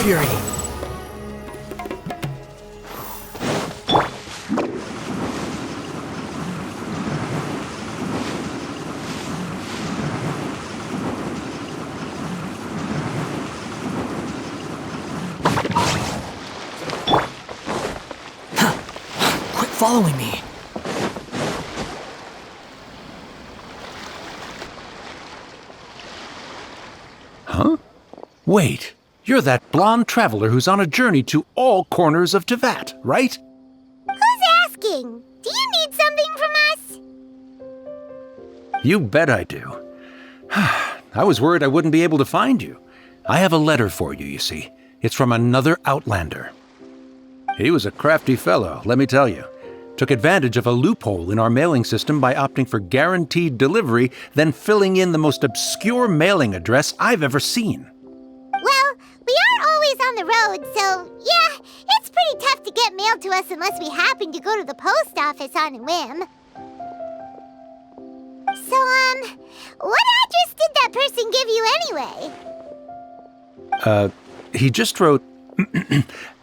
fury. Quit following me. Huh? Wait, you're that blonde traveler who's on a journey to all corners of Teyvat, right? Who's asking? Do you need something from us? You bet I do. I was worried I wouldn't be able to find you. I have a letter for you, you see. It's from another Outlander. He was a crafty fellow, let me tell you. Took advantage of a loophole in our mailing system by opting for guaranteed delivery, then filling in the most obscure mailing address I've ever seen. Well, we are always on the road, so yeah, it's pretty tough to get mail to us unless we happen to go to the post office on a whim. So, what address did that person give you anyway? He just wrote,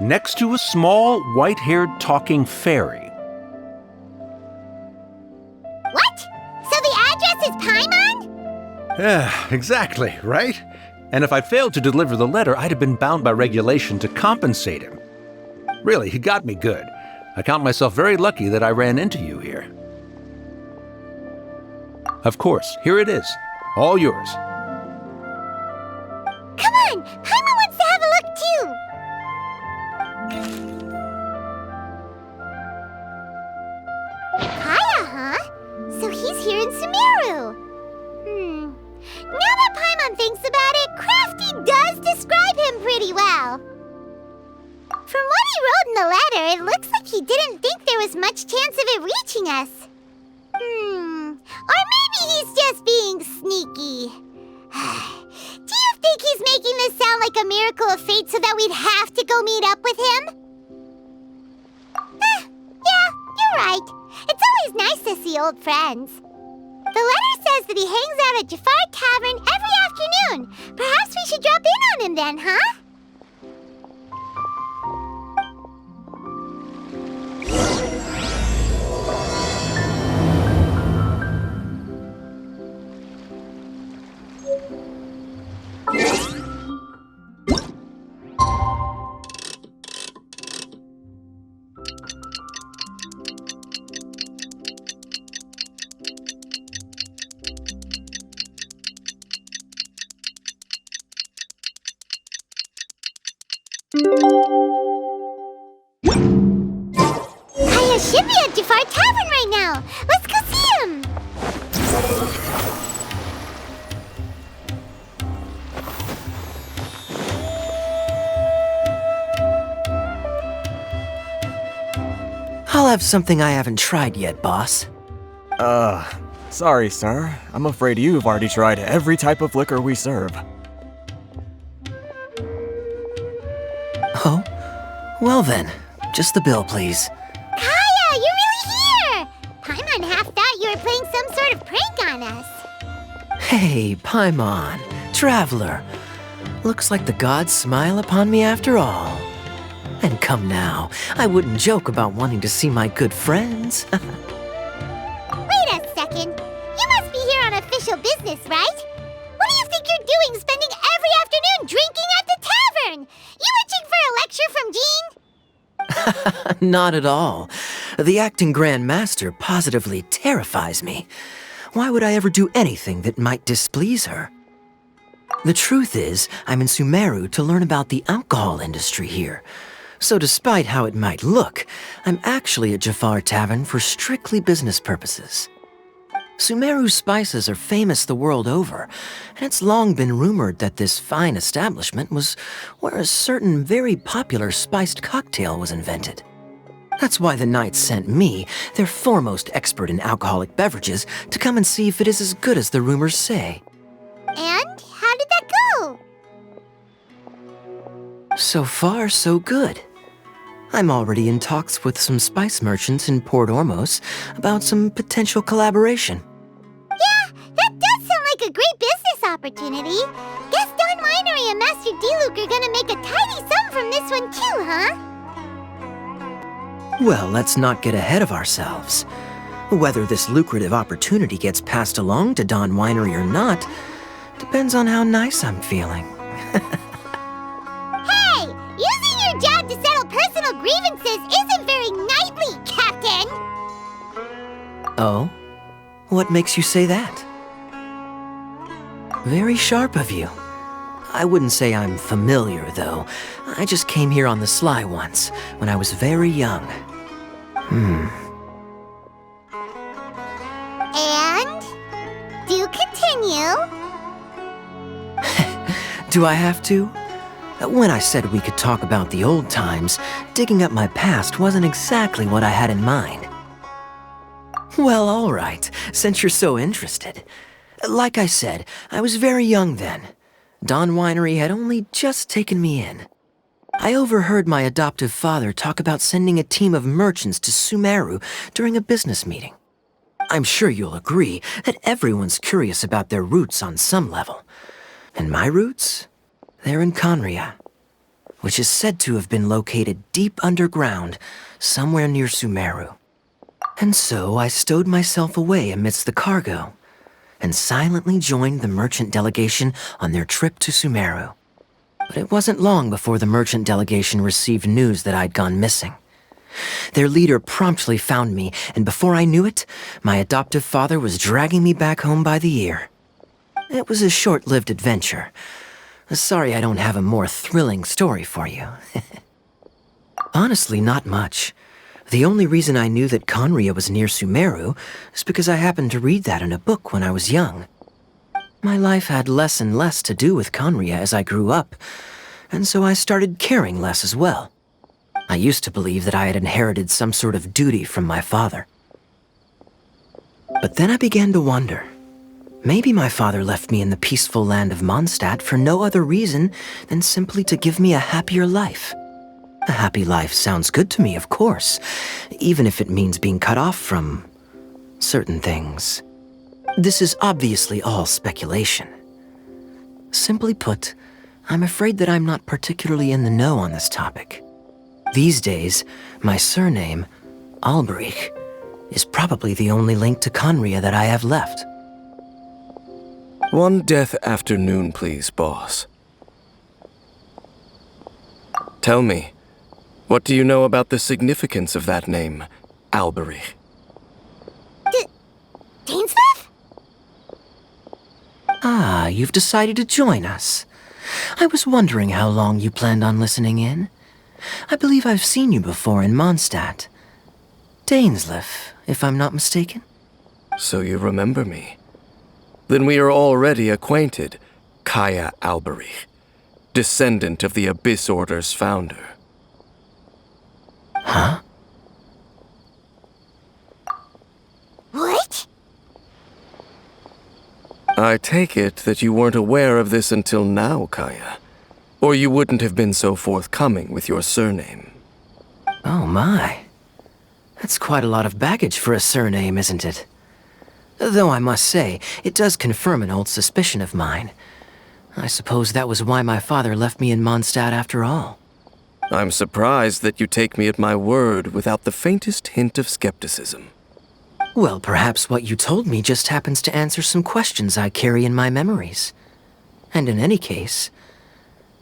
next to a small, white-haired talking fairy. What? So the address is Paimon? Yeah, exactly, right? And if I failed to deliver the letter, I'd have been bound by regulation to compensate him. Really, he got me good. I count myself very lucky that I ran into you here. Of course, here it is. All yours. Come on! Paimon wants to have a look too! Kaya, huh? So he's here in Sumeru. Now that Paimon thinks about it, Crafty does describe him pretty well. From what he wrote in the letter, it looks like he didn't think there was much chance of it reaching us. Or maybe he's just being sneaky. Do you think he's making this sound like a miracle of fate so that we'd have to go meet up with him? Yeah, you're right. It's always nice to see old friends. The letter says that he hangs out at Jafar Tavern every afternoon. Perhaps we should drop in on him then, huh? Kaya should be at Jafar Tavern right now. Let's go see him. I'll have something I haven't tried yet, boss. Sorry, sir. I'm afraid you've already tried every type of liquor we serve. Oh? Well then, just the bill, please. Kaya, you're really here! Paimon half thought you were playing some sort of prank on us. Hey, Paimon, traveler. Looks like the gods smile upon me after all. And come now, I wouldn't joke about wanting to see my good friends. Wait a second. You must be here on official business, right? What do you think you're doing spending every afternoon drinking at the tavern? You itching for a lecture from Jean? Not at all. The acting Grand Master positively terrifies me. Why would I ever do anything that might displease her? The truth is, I'm in Sumeru to learn about the alcohol industry here. So despite how it might look, I'm actually at Jafar Tavern for strictly business purposes. Sumeru's spices are famous the world over, and it's long been rumored that this fine establishment was where a certain very popular spiced cocktail was invented. That's why the Knights sent me, their foremost expert in alcoholic beverages, to come and see if it is as good as the rumors say. And how did that go? So far, so good. I'm already in talks with some spice merchants in Port Ormos about some potential collaboration. Yeah, that does sound like a great business opportunity. Destined Winery Canria and Master Diluc are gonna make a tidy sum from this one too, huh? Well, let's not get ahead of ourselves. Whether this lucrative opportunity gets passed along to Dawn Winery or not depends on how nice I'm feeling. Hey! Using your job to settle personal grievances isn't very knightly, Captain! Oh? What makes you say that? Very sharp of you. I wouldn't say I'm familiar, though. I just came here on the sly once, when I was very young. And? Do continue. Do I have to? When I said we could talk about the old times, digging up my past wasn't exactly what I had in mind. Well, all right, since you're so interested. Like I said, I was very young then. Dawn Winery had only just taken me in. I overheard my adoptive father talk about sending a team of merchants to Sumeru during a business meeting. I'm sure you'll agree that everyone's curious about their roots on some level. And my roots? They're in Canria, which is said to have been located deep underground, somewhere near Sumeru. And so I stowed myself away amidst the cargo, and silently joined the merchant delegation on their trip to Sumeru. But it wasn't long before the merchant delegation received news that I'd gone missing. Their leader promptly found me, and before I knew it, my adoptive father was dragging me back home by the ear. It was a short-lived adventure. Sorry I don't have a more thrilling story for you. Honestly, not much. The only reason I knew that Canria was near Sumeru is because I happened to read that in a book when I was young. My life had less and less to do with Canria as I grew up, and so I started caring less as well. I used to believe that I had inherited some sort of duty from my father. But then I began to wonder. Maybe my father left me in the peaceful land of Mondstadt for no other reason than simply to give me a happier life. A happy life sounds good to me, of course, even if it means being cut off from certain things. This is obviously all speculation. Simply put, I'm afraid that I'm not particularly in the know on this topic. These days, my surname, Alberich, is probably the only link to Canria that I have left. One death afternoon, please, boss. Tell me, what do you know about the significance of that name, Alberich? Dainsleif? Ah, you've decided to join us. I was wondering how long you planned on listening in. I believe I've seen you before in Mondstadt. Dainsleif, if I'm not mistaken. So you remember me. Then we are already acquainted, Kaya Alberich, descendant of the Abyss Order's founder. Huh? What? I take it that you weren't aware of this until now, Kaya. Or you wouldn't have been so forthcoming with your surname. Oh my. That's quite a lot of baggage for a surname, isn't it? Though I must say, it does confirm an old suspicion of mine. I suppose that was why my father left me in Mondstadt after all. I'm surprised that you take me at my word without the faintest hint of skepticism. Well, perhaps what you told me just happens to answer some questions I carry in my memories. And in any case,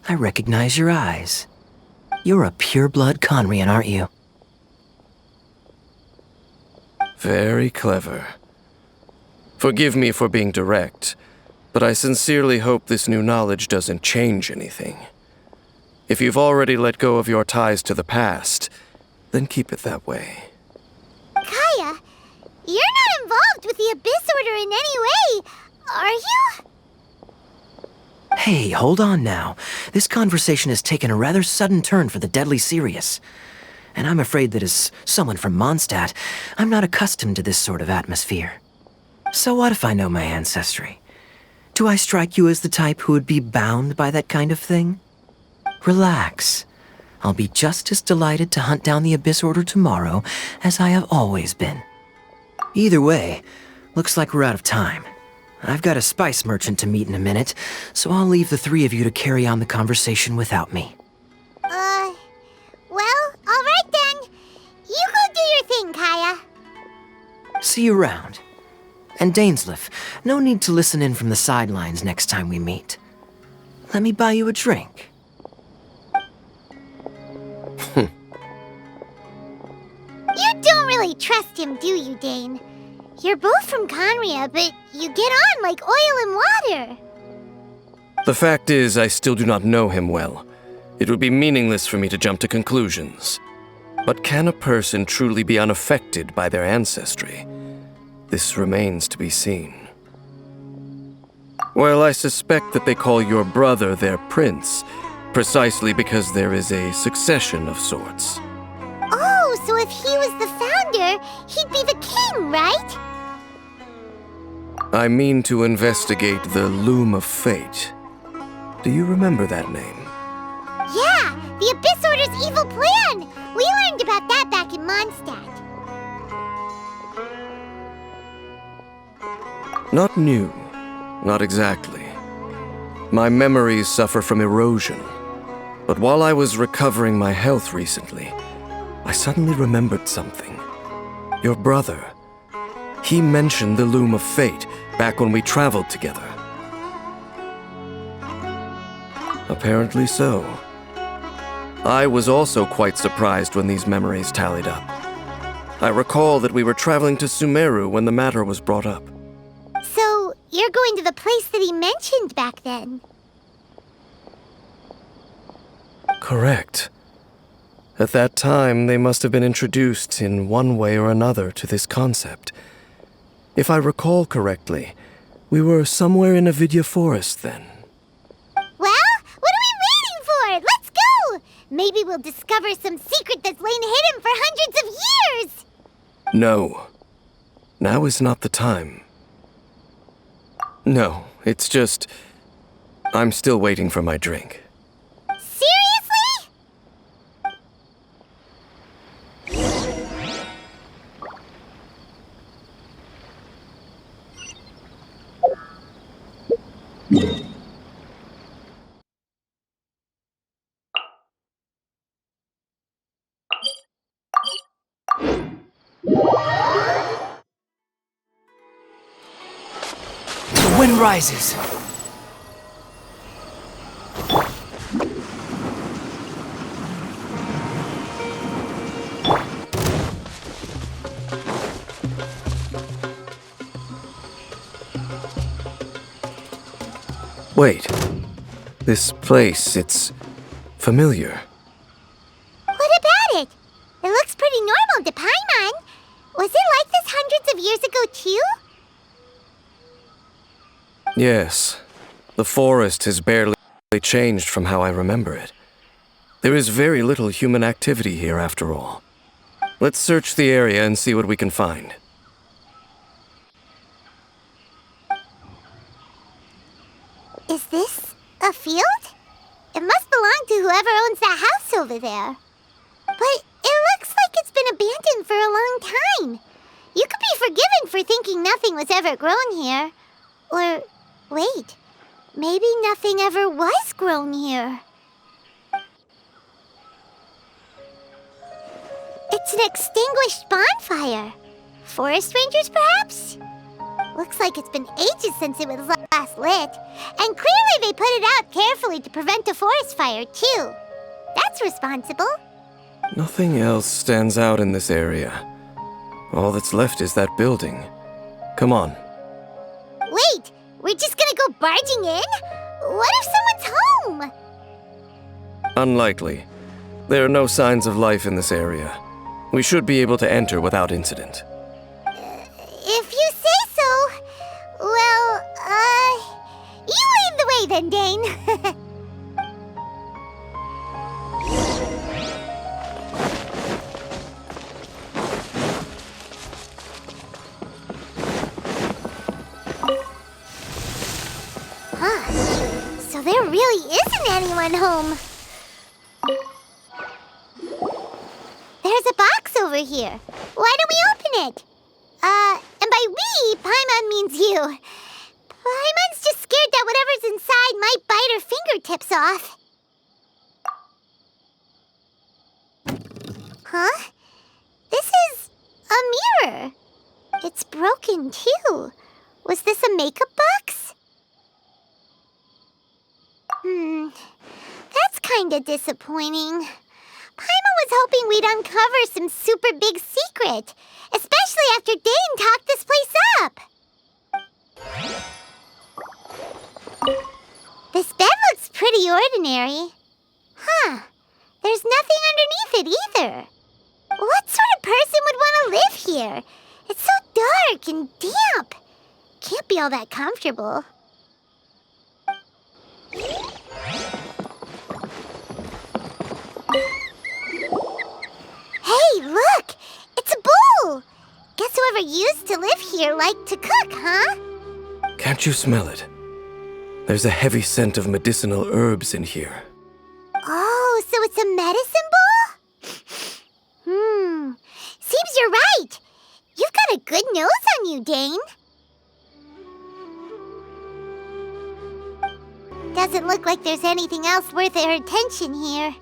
I recognize your eyes. You're a pure-blood Canrian, aren't you? Very clever. Forgive me for being direct, but I sincerely hope this new knowledge doesn't change anything. If you've already let go of your ties to the past, then keep it that way. Kaya, you're not involved with the Abyss Order in any way, are you? Hey, hold on now. This conversation has taken a rather sudden turn for the deadly serious. And I'm afraid that as someone from Mondstadt, I'm not accustomed to this sort of atmosphere. So what if I know my ancestry? Do I strike you as the type who would be bound by that kind of thing? Relax. I'll be just as delighted to hunt down the Abyss Order tomorrow as I have always been. Either way, looks like we're out of time. I've got a spice merchant to meet in a minute, so I'll leave the three of you to carry on the conversation without me. Well, alright then. You go do your thing, Kaya. See you around. And Dainsleif, no need to listen in from the sidelines next time we meet. Let me buy you a drink. You don't really trust him, do you, Dane? You're both from Conria, but you get on like oil and water. The fact is, I still do not know him well. It would be meaningless for me to jump to conclusions. But can a person truly be unaffected by their ancestry? This remains to be seen. Well, I suspect that they call your brother their prince, precisely because there is a succession of sorts. Oh, so if he was the founder, he'd be the king, right? I mean to investigate the Loom of Fate. Do you remember that name? Yeah, the Abyss Order's evil plan! We learned about that back in Mondstadt. Not new. Not exactly. My memories suffer from erosion. But while I was recovering my health recently, I suddenly remembered something. Your brother. He mentioned the Loom of Fate back when we traveled together. Apparently so. I was also quite surprised when these memories tallied up. I recall that we were traveling to Sumeru when the matter was brought up. So, you're going to the place that he mentioned back then? Correct. At that time, they must have been introduced in one way or another to this concept. If I recall correctly, we were somewhere in Avidya Forest then. Well, what are we waiting for? Let's go! Maybe we'll discover some secret that's lain hidden for hundreds of years! No. Now is not the time. No, it's just... I'm still waiting for my drink. Seriously? The wind rises. Wait. This place, it's familiar. What about it? It looks pretty normal to Paimon. Was it like this hundreds of years ago, too? Yes. The forest has barely changed from how I remember it. There is very little human activity here, after all. Let's search the area and see what we can find. Is this a field? It must belong to whoever owns that house over there. But it looks like it's been abandoned for a long time. You could be forgiven for thinking nothing was ever grown here. Or, wait, maybe nothing ever was grown here. It's an extinguished bonfire. Forest rangers, perhaps? Looks like it's been ages since it was last lit. And clearly they put it out carefully to prevent a forest fire, too. That's responsible. Nothing else stands out in this area. All that's left is that building. Come on. Wait, we're just gonna go barging in? What if someone's home? Unlikely. There are no signs of life in this area. We should be able to enter without incident. If you say so. Well, you lead the way then, Dane. So there really isn't anyone home. There's a box over here. Why don't we open it? And by we, Paimon means you. Paimon's just scared that whatever's inside might bite her fingertips off. Huh? This is a mirror. It's broken, too. Was this a makeup box? That's kinda disappointing. Paimon was hoping we'd uncover some super big secret, especially after Dane talked this place up. This bed looks pretty ordinary. Huh. There's nothing underneath it either. What sort of person would want to live here? It's so dark and damp. Can't be all that comfortable. Hey, look! It's a bowl! Guess whoever used to live here liked to cook, huh? Can't you smell it? There's a heavy scent of medicinal herbs in here. Oh, so it's a medicine bowl? Seems you're right. You've got a good nose on you, Dane. Doesn't look like there's anything else worth our attention here.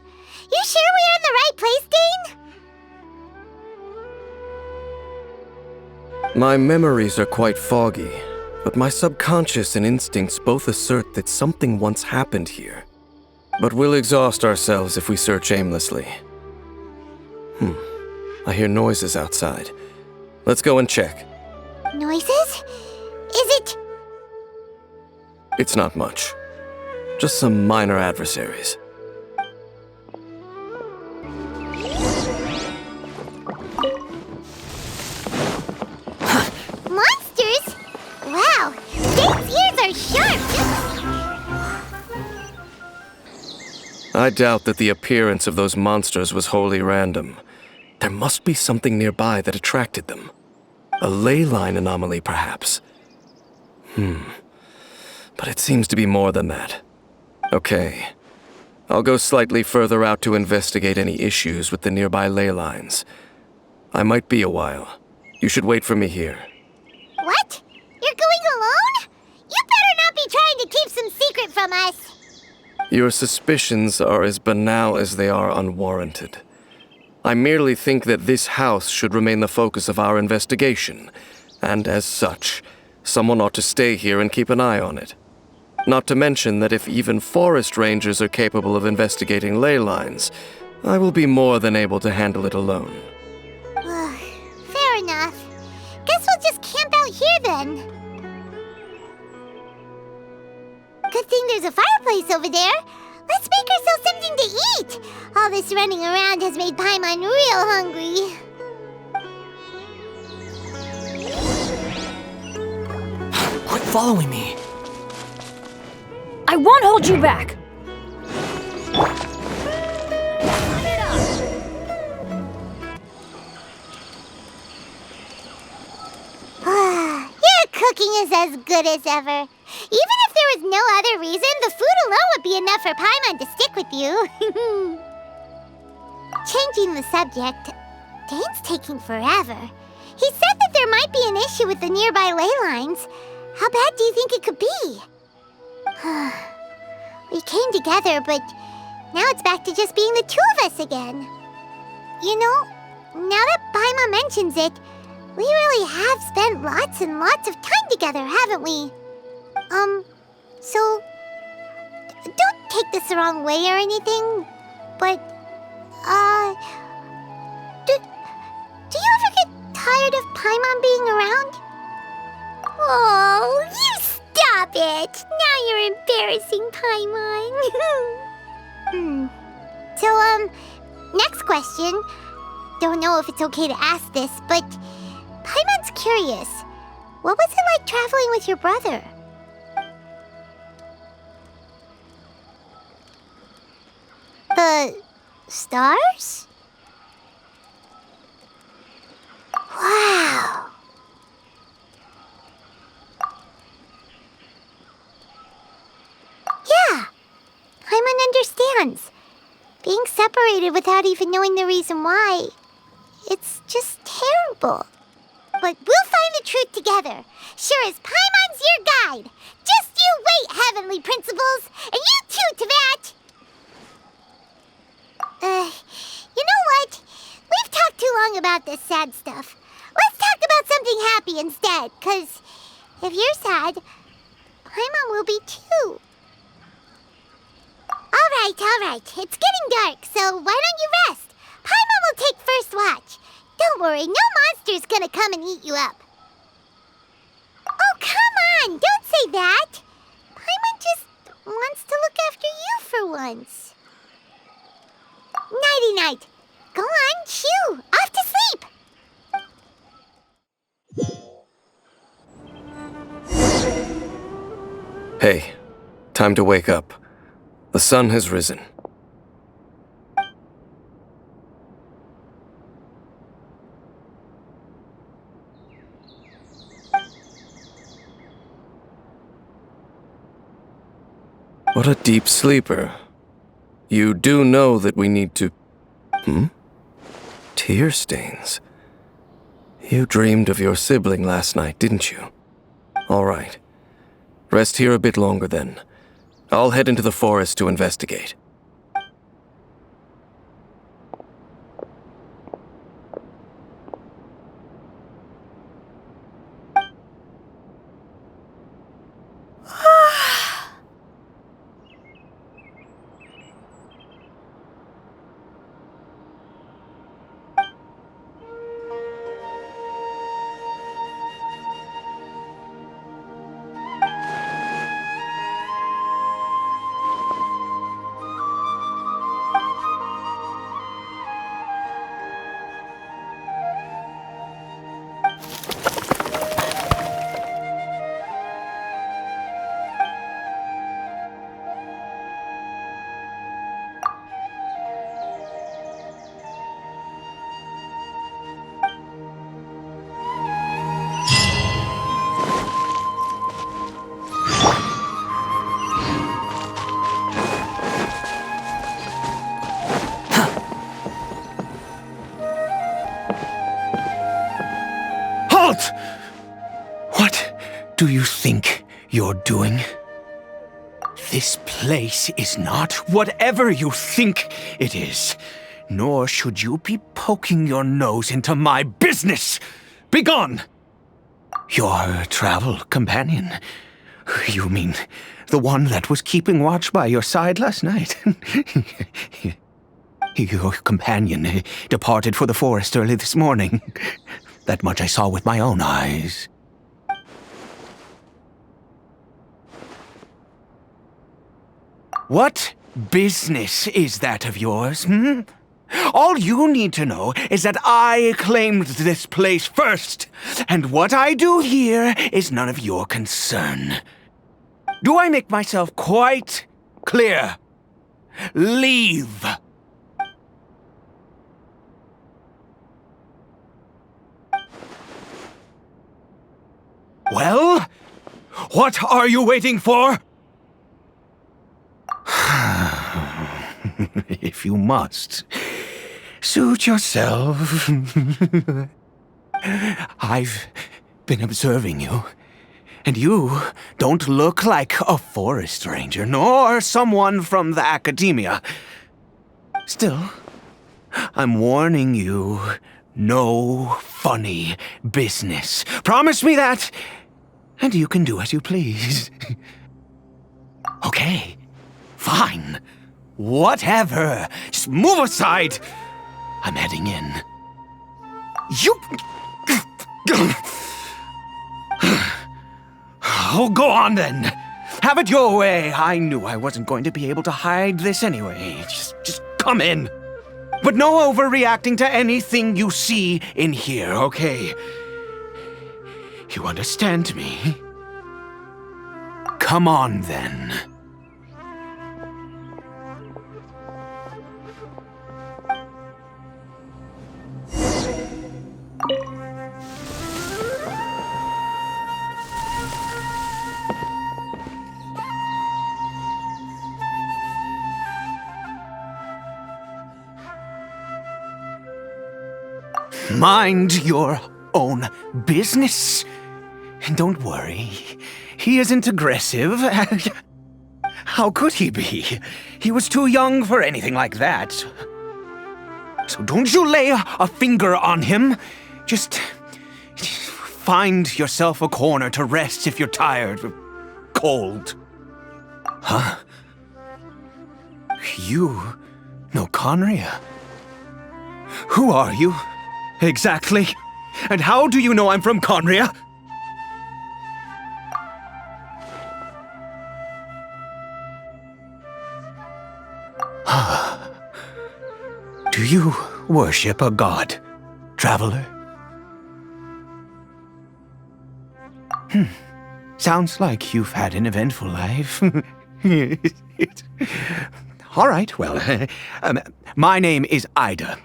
You sure we're in the right place, Dane? My memories are quite foggy, but my subconscious and instincts both assert that something once happened here. But we'll exhaust ourselves if we search aimlessly. I hear noises outside. Let's go and check. Noises? Is it... It's not much. Just some minor adversaries. monsters? Wow, Dane's ears are sharp! I doubt that the appearance of those monsters was wholly random. There must be something nearby that attracted them. A ley line anomaly, perhaps. But it seems to be more than that. Okay. I'll go slightly further out to investigate any issues with the nearby ley lines. I might be a while. You should wait for me here. What? You're going alone? You better not be trying to keep some secret from us. Your suspicions are as banal as they are unwarranted. I merely think that this house should remain the focus of our investigation, and as such, someone ought to stay here and keep an eye on it. Not to mention that if even forest rangers are capable of investigating ley lines, I will be more than able to handle it alone. Fair enough. Guess we'll just camp out here then. Good thing there's a fireplace over there. Let's make ourselves something to eat. All this running around has made Paimon real hungry. Quit following me. I won't hold you back! Your cooking is as good as ever. Even if there was no other reason, the food alone would be enough for Paimon to stick with you. Changing the subject, Dane's taking forever. He said that there might be an issue with the nearby ley lines. How bad do you think it could be? We came together, but now it's back to just being the two of us again. You know, now that Paimon mentions it, we really have spent lots and lots of time together, haven't we? So, don't take this the wrong way or anything, but, do you ever get tired of Paimon being around? Oh, you stop it! Now you're embarrassing Paimon. So, next question. Don't know if it's okay to ask this, but Paimon's curious. What was it like traveling with your brother? The stars? Wow. Yeah, Paimon understands. Being separated without even knowing the reason why, it's just terrible. But we'll find the truth together. Sure as Paimon's your guide. Just you wait, Heavenly Principles, and you too, Teyvat. You know what? We've talked too long about this sad stuff. Let's talk about something happy instead, 'cause if you're sad, Paimon will be too. All right. It's getting dark, so why don't you rest? Paimon will take first watch. Don't worry, no monster's gonna come and eat you up. Oh, come on! Don't say that! Paimon just wants to look after you for once. Nighty-night. Go on, shoo! Off to sleep! Hey, time to wake up. The sun has risen. What a deep sleeper. You do know that we need to... Tear stains. You dreamed of your sibling last night, didn't you? All right. Rest here a bit longer then. I'll head into the forest to investigate. What do you think you're doing? This place is not whatever you think it is, nor should you be poking your nose into my business. Begone! Your travel companion. You mean the one that was keeping watch by your side last night? Your companion departed for the forest early this morning. That much I saw with my own eyes. What business is that of yours, All you need to know is that I claimed this place first, and what I do here is none of your concern. Do I make myself quite clear? Leave! Well, what are you waiting for? If you must, suit yourself. I've been observing you, and you don't look like a forest ranger, nor someone from the academia. Still, I'm warning you, no funny business. Promise me that, and you can do as you please. Okay, fine. Whatever. Just move aside. I'm heading in. You... Oh, go on then. Have it your way. I knew I wasn't going to be able to hide this anyway. Just come in. But no overreacting to anything you see in here, okay? You understand me? Come on then. Mind your own business. Don't worry, he isn't aggressive. How could he be? He was too young for anything like that. So don't you lay a finger on him. Just find yourself a corner to rest if you're tired or cold. Huh? You know Conria? Who are you? Exactly. And how do you know I'm from Conria? Do you worship a god, traveler? Sounds like you've had an eventful life. All right, well, my name is Ida,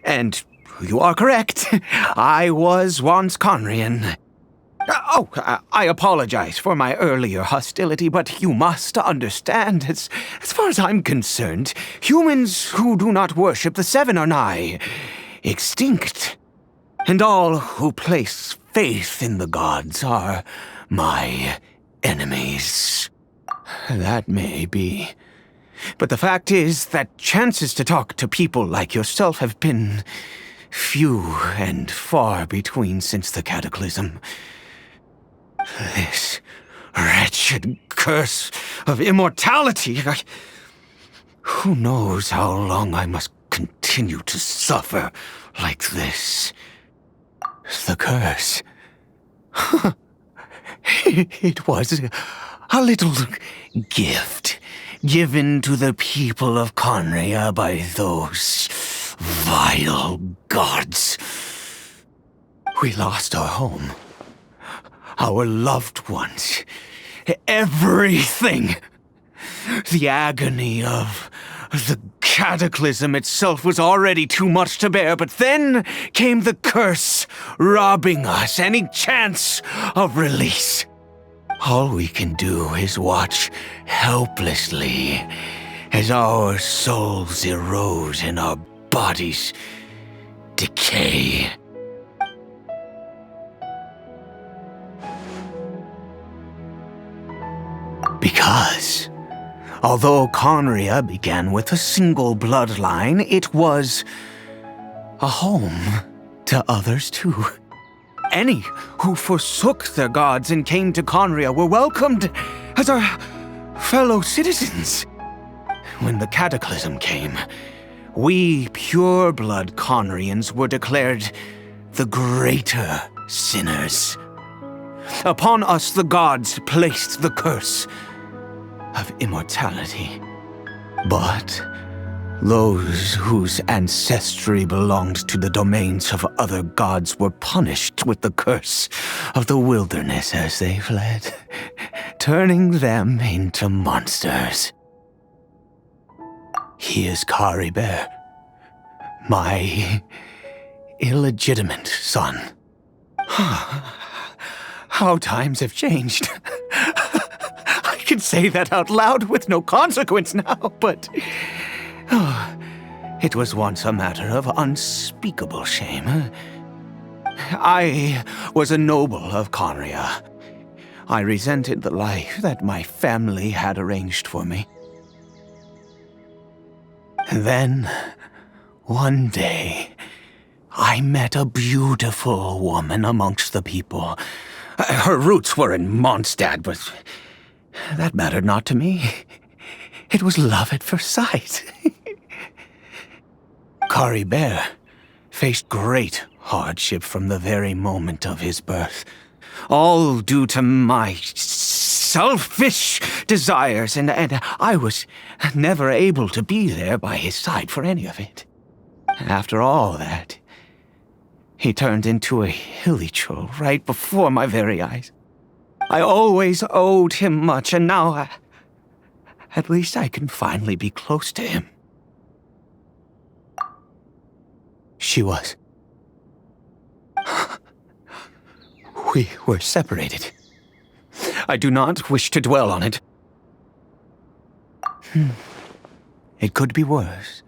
and you are correct. I was once Conrian. I apologize for my earlier hostility, but you must understand, as far as I'm concerned, humans who do not worship the Seven are nigh extinct. And all who place faith in the gods are my enemies. That may be. But the fact is that chances to talk to people like yourself have been few and far between since the cataclysm. This wretched curse of immortality. Who knows how long I must continue to suffer like this? The curse. It was a little gift given to the people of Conria by those vile gods. We lost our home, our loved ones, everything. The agony of the cataclysm itself was already too much to bear, but then came the curse, robbing us any chance of release. All we can do is watch helplessly as our souls erode and our bodies decay. Because, although Conria began with a single bloodline, it was a home to others too. Any who forsook their gods and came to Conria were welcomed as our fellow citizens. When the cataclysm came, we pure-blood Conrians were declared the greater sinners. Upon us the gods placed the curse of immortality. But those whose ancestry belonged to the domains of other gods were punished with the curse of the wilderness as they fled, turning them into monsters. He is Caribert, my illegitimate son. How times have changed. I can say that out loud with no consequence now, but it was once a matter of unspeakable shame. I was a noble of Conria. I resented the life that my family had arranged for me. Then, one day, I met a beautiful woman amongst the people. Her roots were in Mondstadt, but that mattered not to me. It was love at first sight. Caribert faced great hardship from the very moment of his birth, all due to my selfish desires, and I was never able to be there by his side for any of it. After all that, he turned into a hilly troll right before my very eyes. I always owed him much, and now at least I can finally be close to him. She was. We were separated. I do not wish to dwell on it. It could be worse.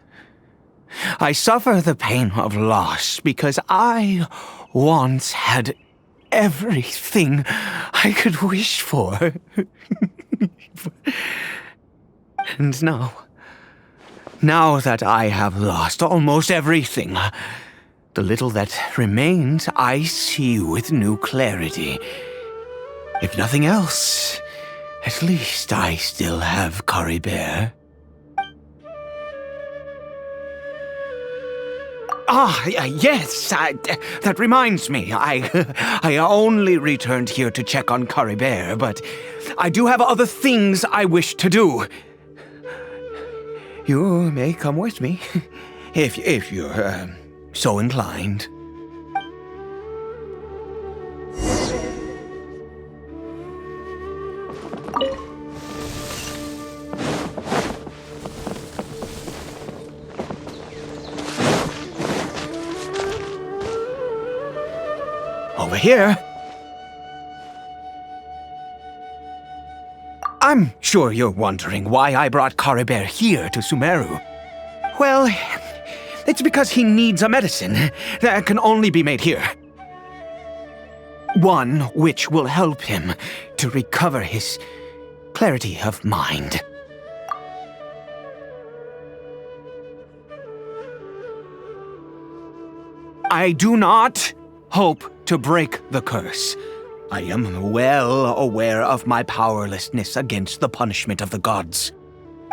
I suffer the pain of loss because I once had everything I could wish for. And now that I have lost almost everything, the little that remains I see with new clarity. If nothing else, at least I still have Caribert. Yes, that reminds me. I only returned here to check on Caribert, but I do have other things I wish to do. You may come with me, if you're so inclined. Over here. I'm sure you're wondering why I brought Caribert here to Sumeru. Well, it's because he needs a medicine that can only be made here. One which will help him to recover his clarity of mind. I do not hope to break the curse. I am well aware of my powerlessness against the punishment of the gods.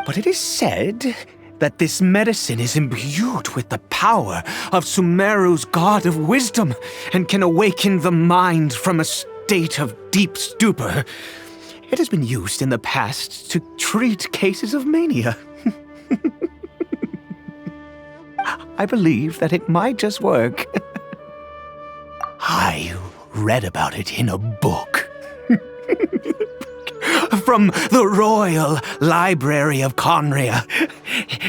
But it is said that this medicine is imbued with the power of Sumeru's god of wisdom and can awaken the mind from a state of deep stupor. It has been used in the past to treat cases of mania. I believe that it might just work. I read about it in a book. From the Royal Library of Conria.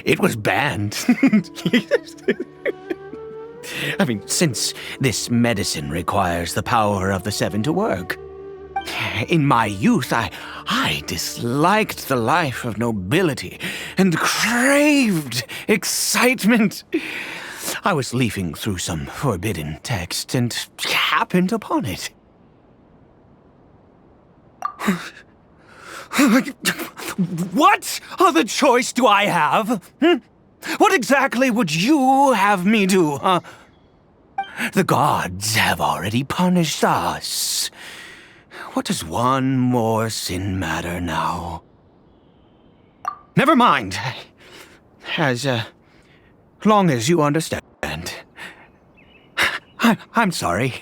It was banned. Since this medicine requires the power of the Seven to work. In my youth, I disliked the life of nobility and craved excitement. I was leafing through some forbidden text and happened upon it. What other choice do I have? What exactly would you have me do, huh? The gods have already punished us. What does one more sin matter now? Never mind. As long as you understand. I'm sorry.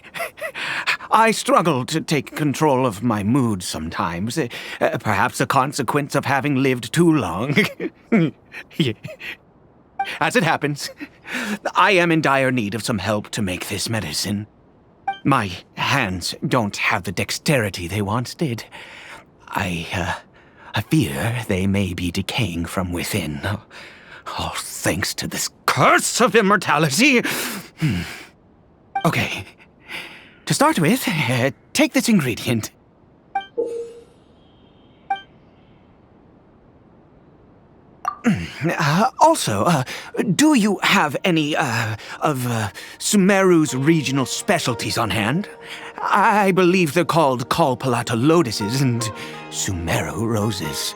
I struggle to take control of my mood sometimes. Perhaps a consequence of having lived too long. As it happens, I am in dire need of some help to make this medicine. My hands don't have the dexterity they once did. I fear they may be decaying from within. Oh, thanks to this curse of immortality. Okay. To start with, take this ingredient. Also, do you have any of Sumeru's regional specialties on hand? I believe they're called Kalpalata lotuses and Sumeru roses.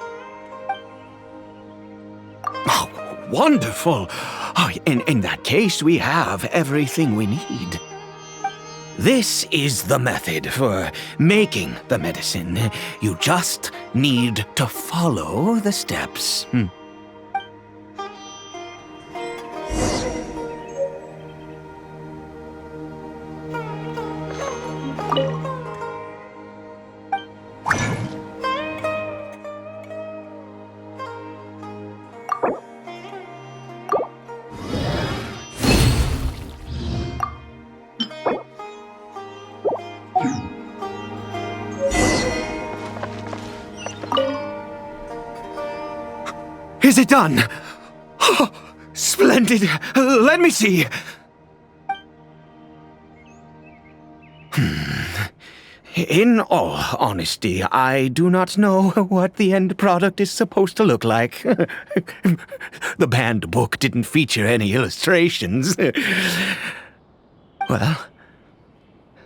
Oh, wonderful! Oh, in that case, we have everything we need. This is the method for making the medicine. You just need to follow the steps. Is it done? Oh, splendid. Let me see. In all honesty, I do not know what the end product is supposed to look like. The banned book didn't feature any illustrations. Well,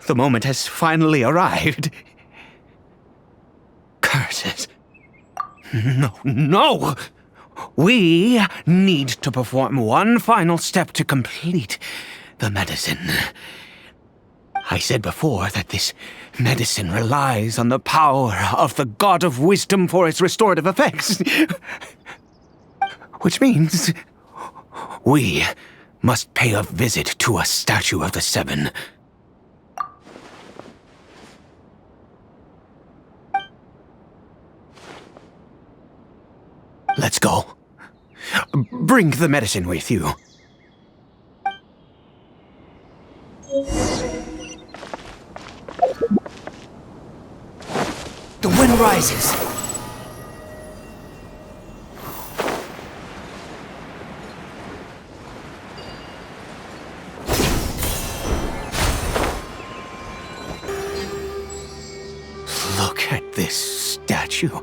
The moment has finally arrived. Curses. No! We need to perform one final step to complete the medicine. I said before that this medicine relies on the power of the God of Wisdom for its restorative effects. Which means we must pay a visit to a statue of the Seven. Let's go. Bring the medicine with you. The wind rises. Look at this statue.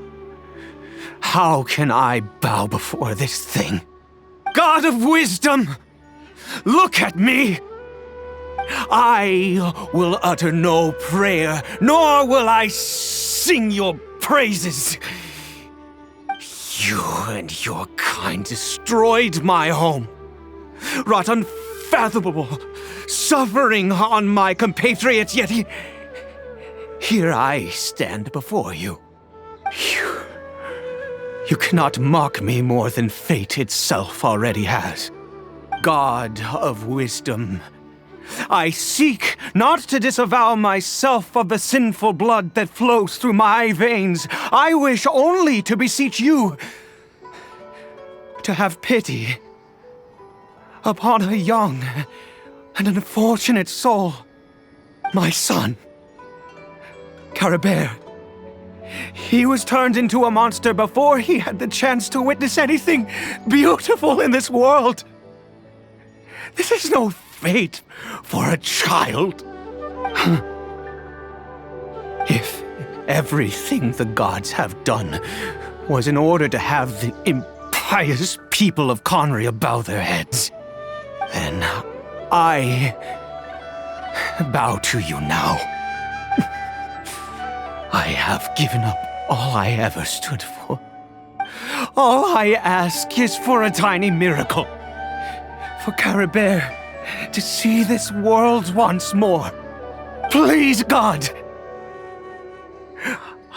How can I bow before this thing? God of Wisdom! Look at me! I will utter no prayer, nor will I sing your praises. You and your kind destroyed my home, wrought unfathomable suffering on my compatriots, yet here I stand before you. You cannot mock me more than fate itself already has. God of Wisdom, I seek not to disavow myself of the sinful blood that flows through my veins. I wish only to beseech you to have pity upon a young and unfortunate soul, my son, Caribert. He was turned into a monster before he had the chance to witness anything beautiful in this world. This is no fate for a child. If everything the gods have done was in order to have the impious people of Conria bow their heads, then I bow to you now. I have given up all I ever stood for. All I ask is for a tiny miracle. For Caribert to see this world once more. Please, God!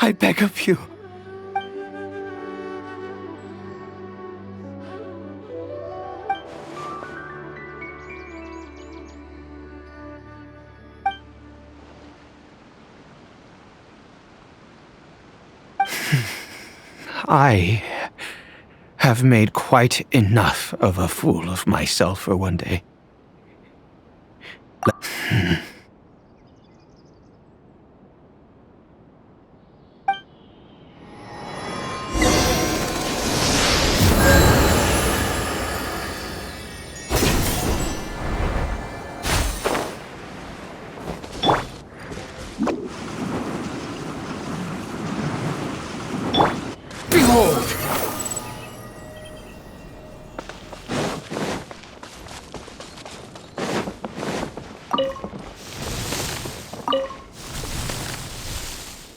I beg of you. I have made quite enough of a fool of myself for one day.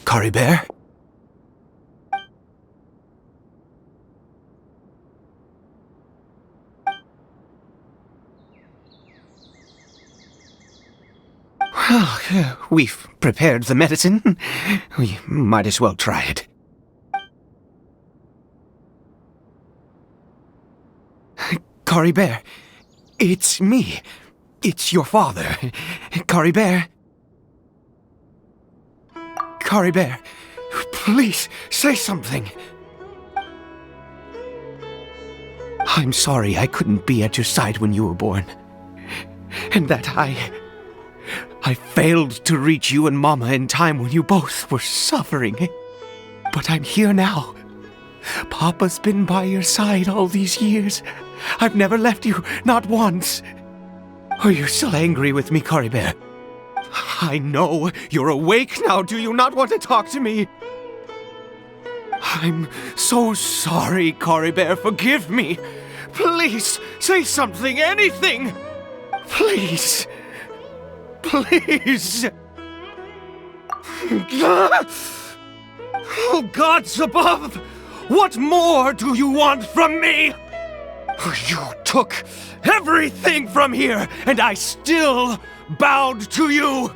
Caribert? Well, we've prepared the medicine. We might as well try it. Caribert, it's me. It's your father. Caribert. Caribert, please, say something. I'm sorry I couldn't be at your side when you were born. And that I failed to reach you and Mama in time when you both were suffering. But I'm here now. Papa's been by your side all these years. I've never left you, not once. Are you still angry with me, Caribert? I know you're awake now. Do you not want to talk to me? I'm so sorry, Caribert. Forgive me. Please, say something, anything. Please. Please. Oh, gods above! What more do you want from me? You took everything from here, and I still bowed to you.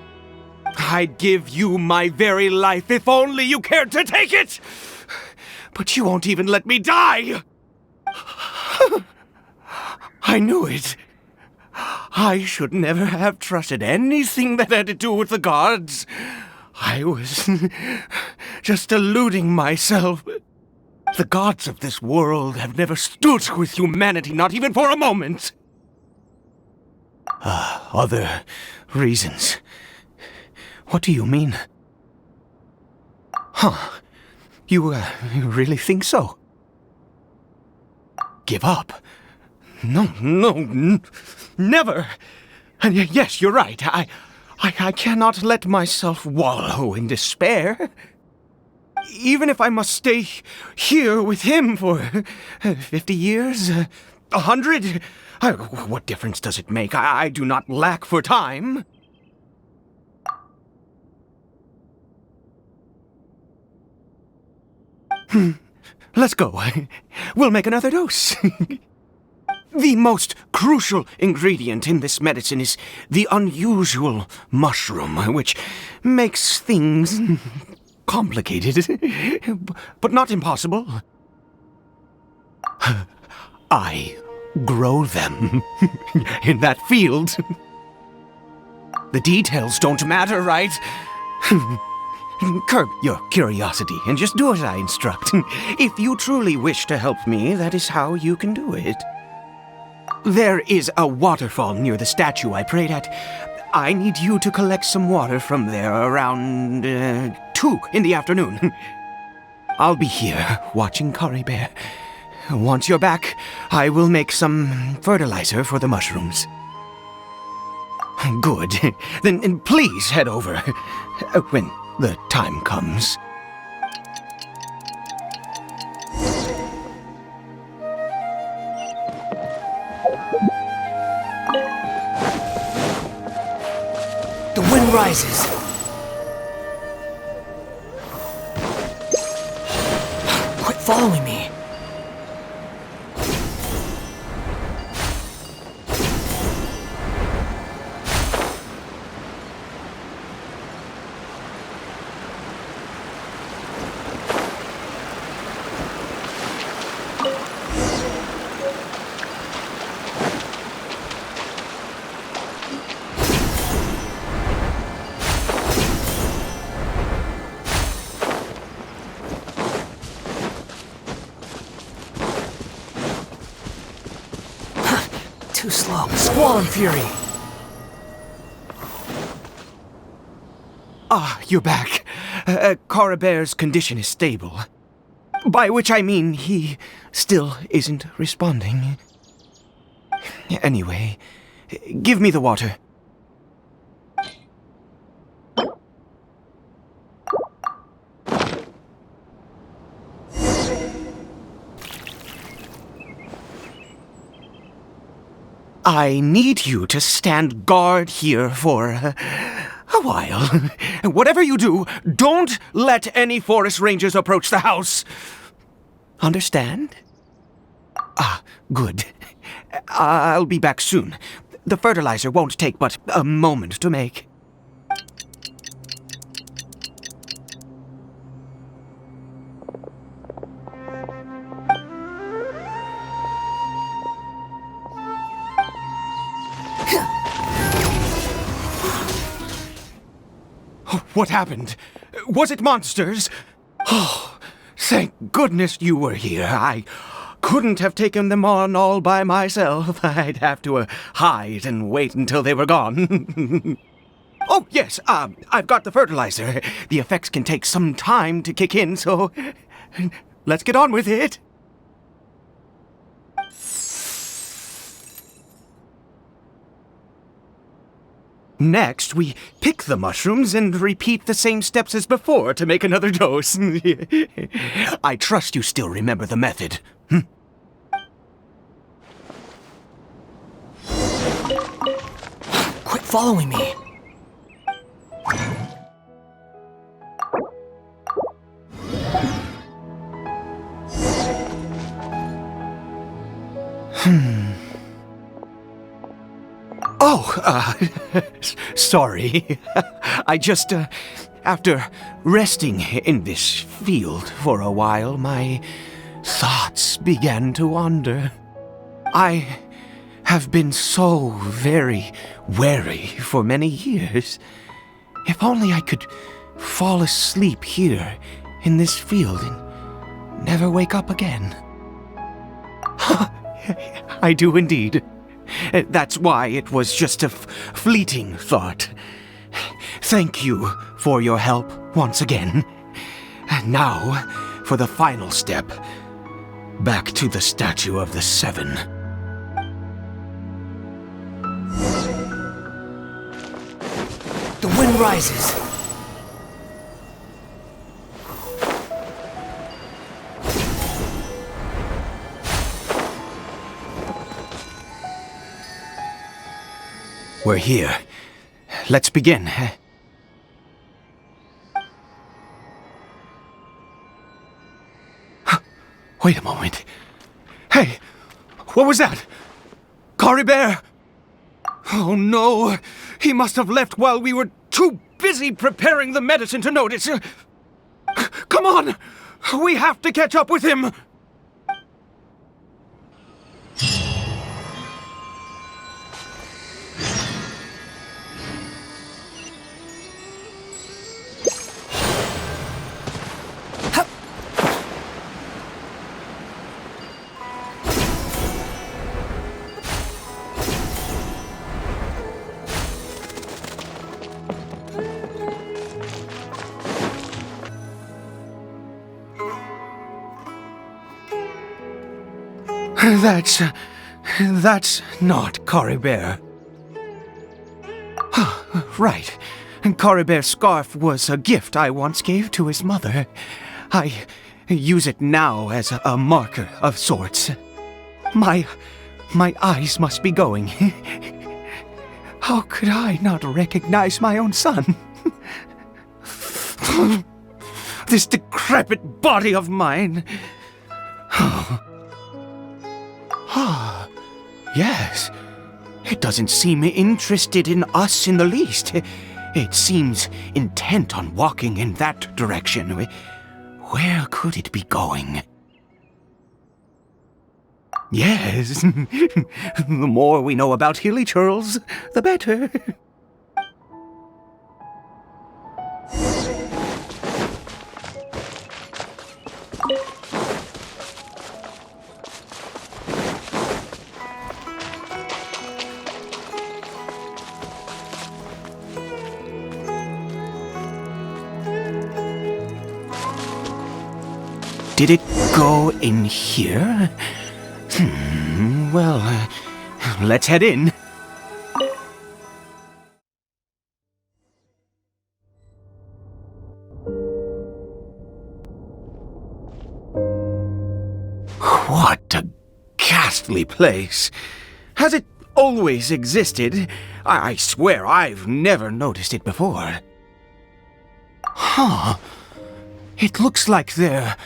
I'd give you my very life if only you cared to take it. But you won't even let me die. I knew it. I should never have trusted anything that had to do with the gods. I was just deluding myself. The gods of this world have never stood with humanity, not even for a moment. Other reasons. What do you mean? Huh. You really think so? Give up? No, never. And yes, you're right. I cannot let myself wallow in despair. Even if I must stay here with him for 50 years, 100, what difference does it make? I do not lack for time. Let's go. We'll make another dose. The most crucial ingredient in this medicine is the unusual mushroom, which makes things complicated, but not impossible. I grow them in that field. The details don't matter, right? Curb your curiosity and just do as I instruct. If you truly wish to help me, that is how you can do it. There is a waterfall near the statue I prayed at. I need you to collect some water from there around 2 in the afternoon. I'll be here watching Caribert. Once you're back, I will make some fertilizer for the mushrooms. Good. Then please head over when the time comes. The wind rises. Quit following me. Too slow. Squall and fury. Ah, you're back. Caribert's condition is stable. By which I mean he still isn't responding. Anyway, give me the water. I need you to stand guard here for a while. Whatever you do, don't let any forest rangers approach the house. Understand? Ah, good. I'll be back soon. The fertilizer won't take but a moment to make. What happened? Was it monsters? Oh, thank goodness you were here. I couldn't have taken them on all by myself. I'd have to hide and wait until they were gone. Oh, yes, I've got the fertilizer. The effects can take some time to kick in, so let's get on with it. Next, we pick the mushrooms and repeat the same steps as before to make another dose. I trust you still remember the method. Quit following me. Sorry. I just, after resting in this field for a while, my thoughts began to wander. I have been so very wary for many years. If only I could fall asleep here in this field and never wake up again. I do indeed. That's why it was just a fleeting thought. Thank you for your help once again. And now, for the final step. Back to the Statue of the Seven. The wind rises. We're here. Let's begin. Wait a moment. Hey! What was that? Caribert! Oh no! He must have left while we were too busy preparing the medicine to notice. Come on! We have to catch up with him! That's not Caribert. Right. Caribert's scarf was a gift I once gave to his mother. I use it now as a marker of sorts. My eyes must be going. How could I not recognize my own son? This decrepit body of mine. Yes. It doesn't seem interested in us in the least. It seems intent on walking in that direction. Where could it be going? Yes. The more we know about hilly churls, the better. Did it go in here? Well, let's head in. What a ghastly place. Has it always existed? I swear I've never noticed it before. Huh. It looks like they're,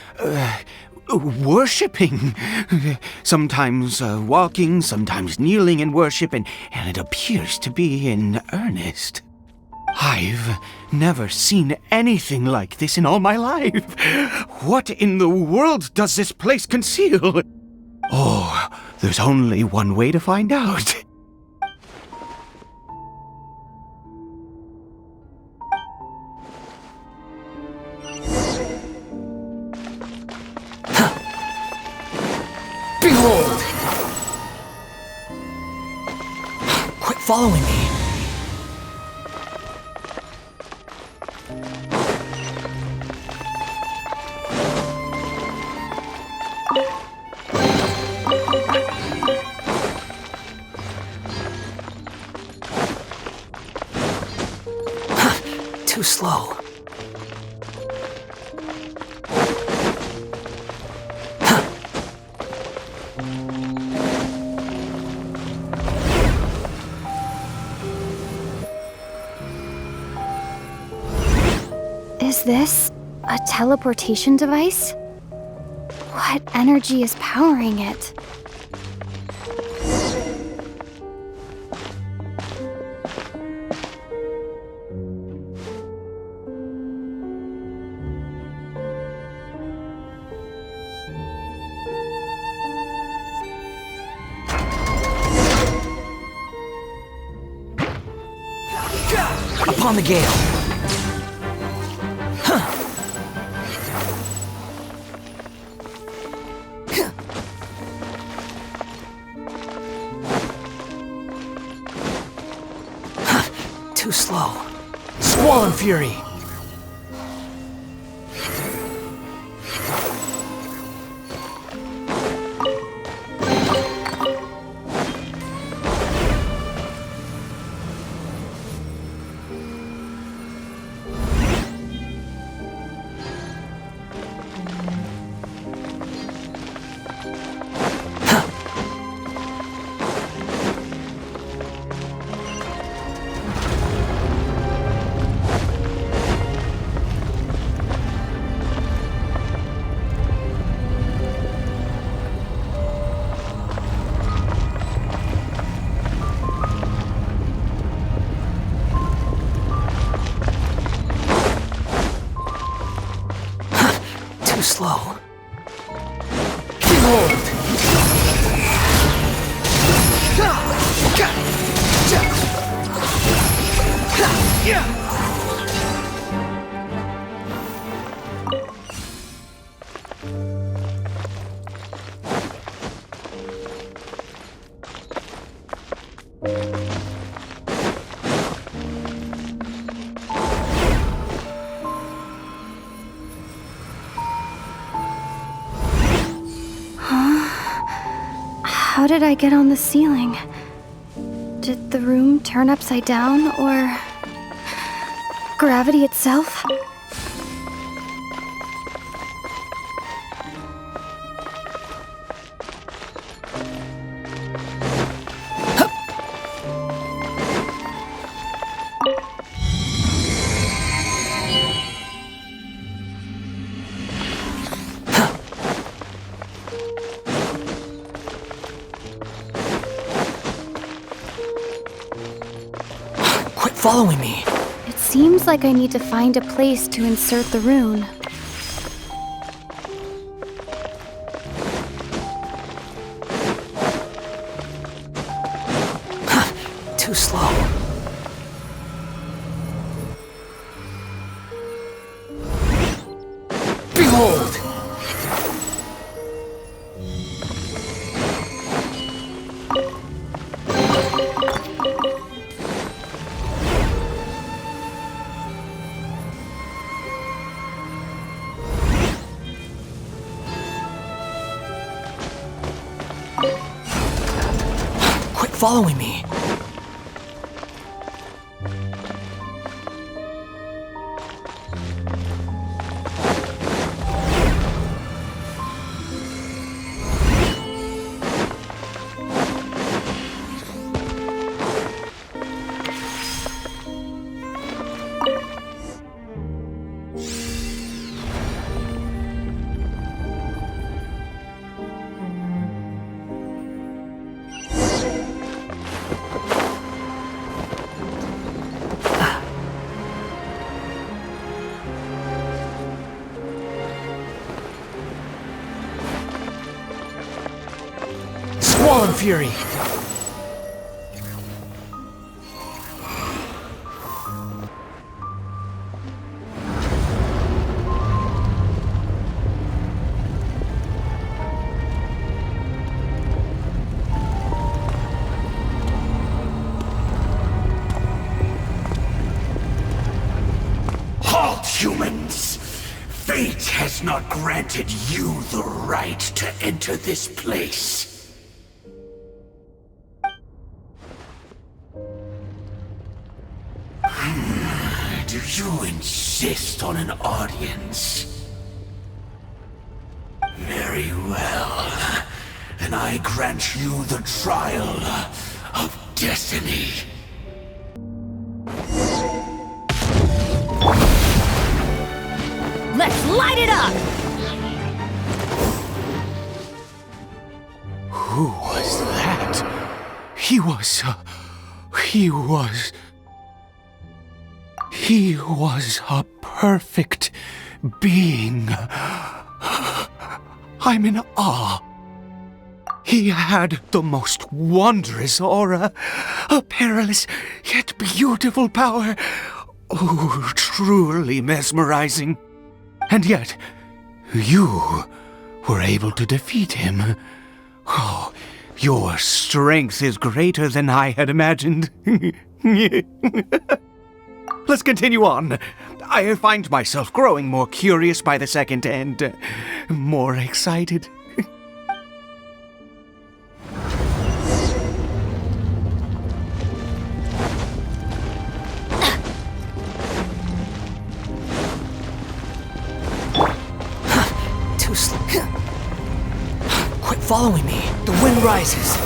worshipping. Sometimes walking, sometimes kneeling in worship, and it appears to be in earnest. I've never seen anything like this in all my life. What in the world does this place conceal? Oh, there's only one way to find out. Behold! Quit following me. Too slow. Is this a teleportation device? What energy is powering it? on the gale. Too slow. Squall and Fury. Slow. Behold! How did I get on the ceiling? Did the room turn upside down, or gravity itself? Following me. It seems like I need to find a place to insert the rune. Too slow. Behold! Following me. Squall and Fury. Halt, humans! Fate has not granted you the right to enter this place. Do you insist on an audience? Very well. Then I grant you the trial of destiny. Let's light it up! Who was that? He was a perfect being. I'm in awe. He had the most wondrous aura, a perilous yet beautiful power. Oh, truly mesmerizing. And yet, you were able to defeat him. Oh, your strength is greater than I had imagined. Let's continue on. I find myself growing more curious by the second and more excited. Too slow. Quit following me. The wind rises.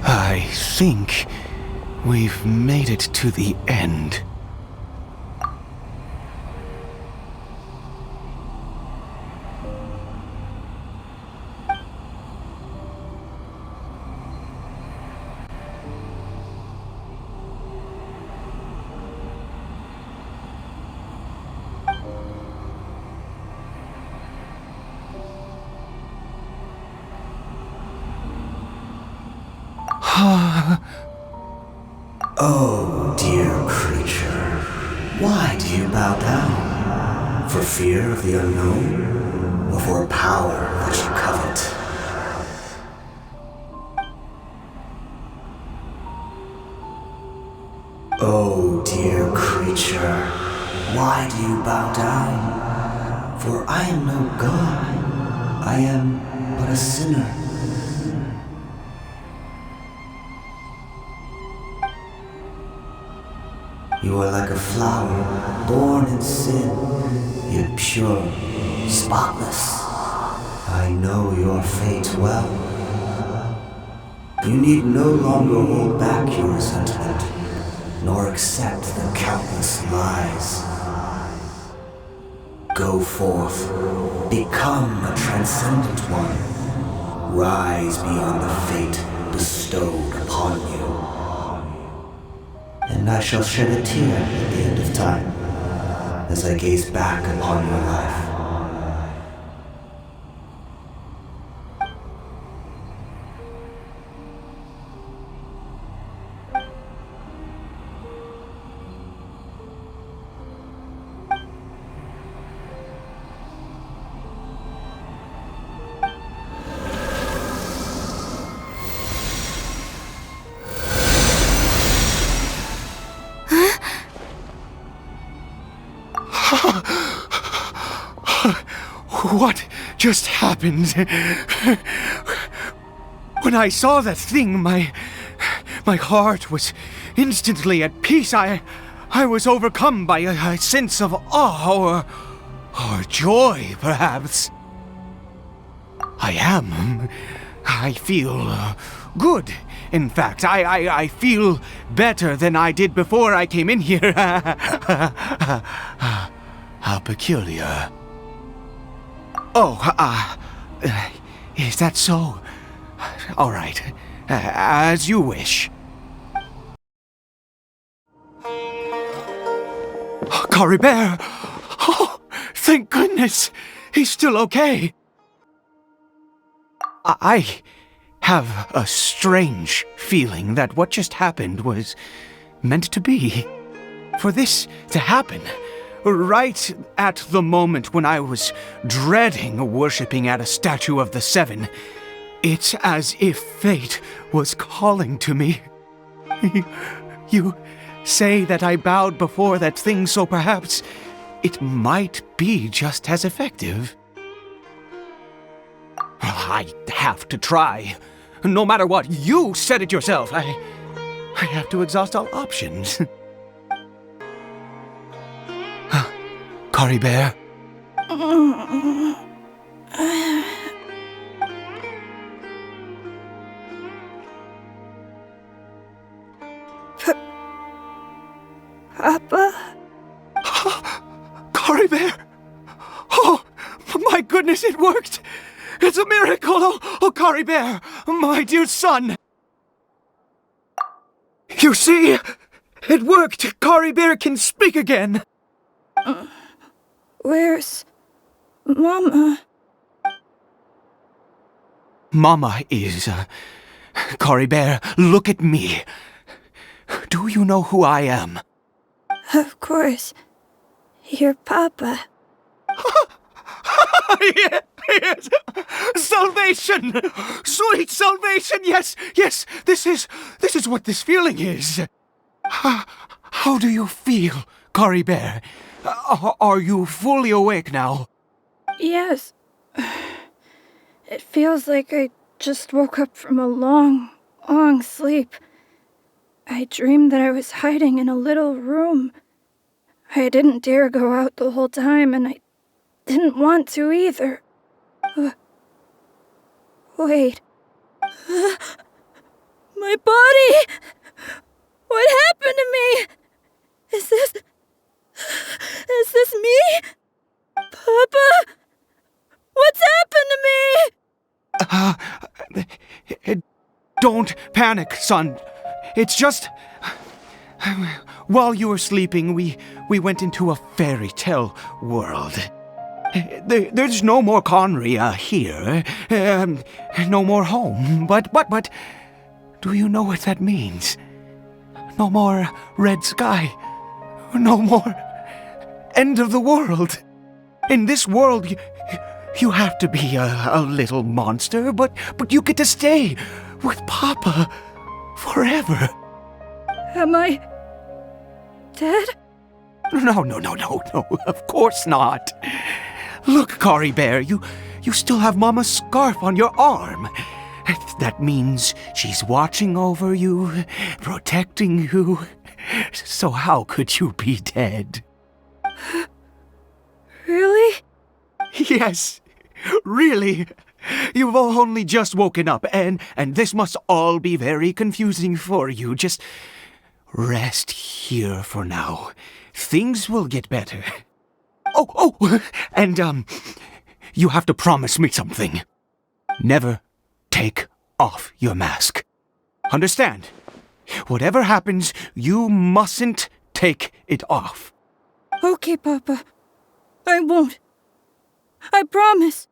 I think we've made it to the end. Oh, dear creature, why do you bow down? For fear of the unknown? Or for a power that you covet? Oh, dear creature, why do you bow down? For I am no god, I am but a sinner. You are like a flower, born in sin, yet pure, spotless. I know your fate well. You need no longer hold back your resentment, nor accept the countless lies. Go forth, become a transcendent one. Rise beyond the fate bestowed upon you. And I shall shed a tear at the end of time, as I gaze back upon your life. What just happened? When I saw that thing, my heart was instantly at peace. I was overcome by a sense of awe or joy, perhaps. I feel good. In fact, I feel better than I did before I came in here. How peculiar. Oh, is that so? All right, as you wish. Caribert! Oh, thank goodness! He's still okay. I have a strange feeling that what just happened was meant to be. For this to happen, right at the moment when I was dreading worshipping at a statue of the Seven, it's as if fate was calling to me. You say that I bowed before that thing, so perhaps it might be just as effective. I have to try. No matter what, you said it yourself. I have to exhaust all options. Caribert? Papa? Caribert! Oh, my goodness, it worked! It's a miracle! Oh, Caribert, my dear son! You see? It worked! Caribert can speak again! Where's Mama? Mama is... Caribert, look at me. Do you know who I am? Of course. Your Papa. Yes! Salvation! Sweet salvation! Yes, yes! This is what this feeling is. How do you feel, Caribert? Are you fully awake now? Yes. It feels like I just woke up from a long, long sleep. I dreamed that I was hiding in a little room. I didn't dare go out the whole time, and I didn't want to either. Wait. My body! What happened to me? Is this me? Papa? What's happened to me? Don't panic, son. It's just... While you were sleeping, we went into a fairy tale world. There's no more Conry here. No more home. But... Do you know what that means? No more red sky. No more end of the world. In this world, you have to be a little monster, but you get to stay with Papa forever. Am I dead? No, of course not. Look, Caribert, you still have Mama's scarf on your arm. That means she's watching over you, protecting you. So how could you be dead? Really? Yes, really. You've only just woken up, and this must all be very confusing for you. Just rest here for now. Things will get better. Oh, and you have to promise me something. Never take off your mask. Understand? Whatever happens, you mustn't take it off. Okay, Papa. I won't. I promise.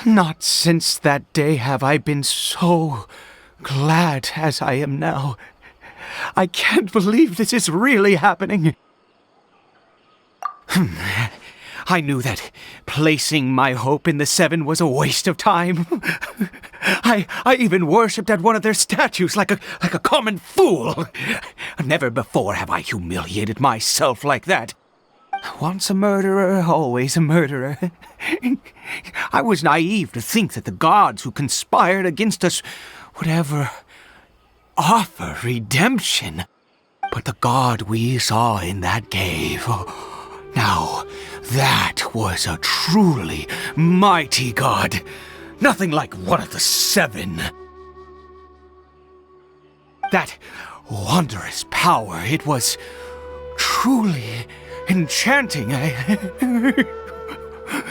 Not since that day have I been so glad as I am now. I can't believe this is really happening. I knew that placing my hope in the Seven was a waste of time. I even worshipped at one of their statues like a common fool. Never before have I humiliated myself like that. Once a murderer, always a murderer. I was naive to think that the gods who conspired against us would ever offer redemption. But the god we saw in that cave, now that was a truly mighty god. Nothing like one of the Seven. That wondrous power, it was truly enchanting.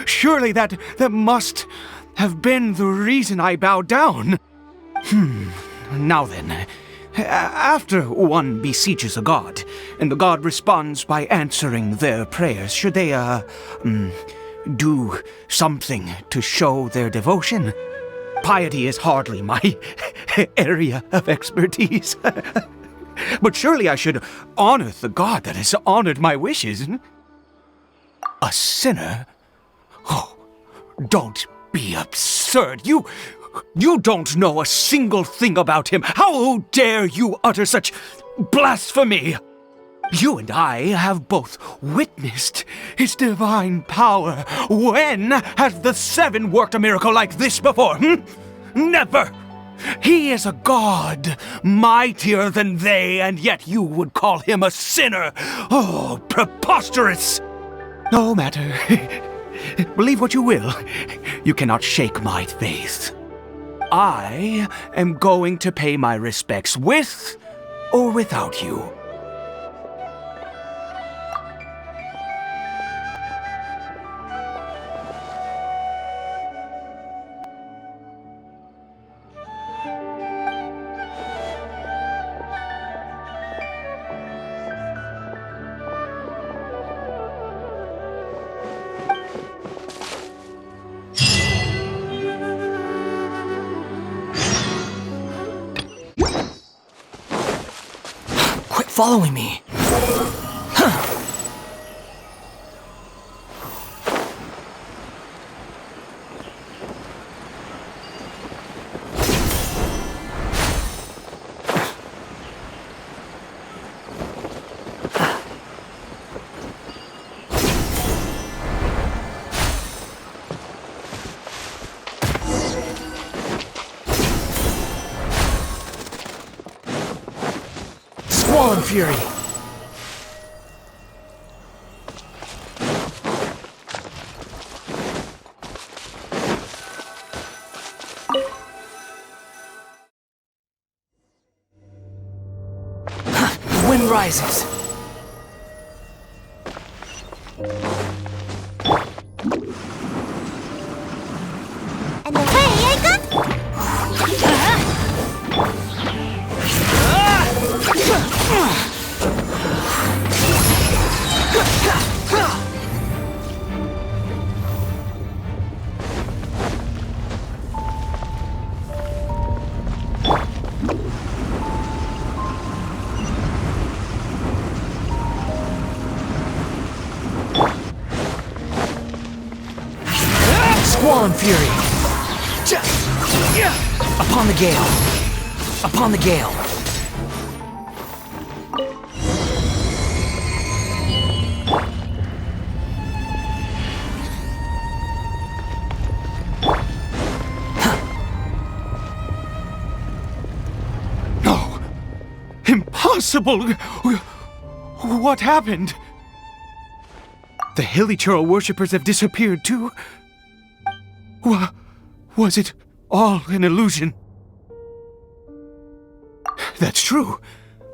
Surely that must have been the reason I bowed down. Now then, after one beseeches a god, and the god responds by answering their prayers, should they, do something to show their devotion? Piety is hardly my area of expertise. But surely I should honor the god that has honored my wishes. A sinner? Oh, don't be absurd. You don't know a single thing about him. How dare you utter such blasphemy? You and I have both witnessed his divine power. When has the Seven worked a miracle like this before? Never! He is a god, mightier than they, and yet you would call him a sinner. Oh, preposterous! No matter. Believe what you will. You cannot shake my faith. I am going to pay my respects with or without you. Quit following me. Squall Fury! The wind rises. And away I go! Squall Fury! Upon the gale! Upon the gale! No! Impossible! What happened? The Hilichurl worshippers have disappeared too? Was it all an illusion? That's true.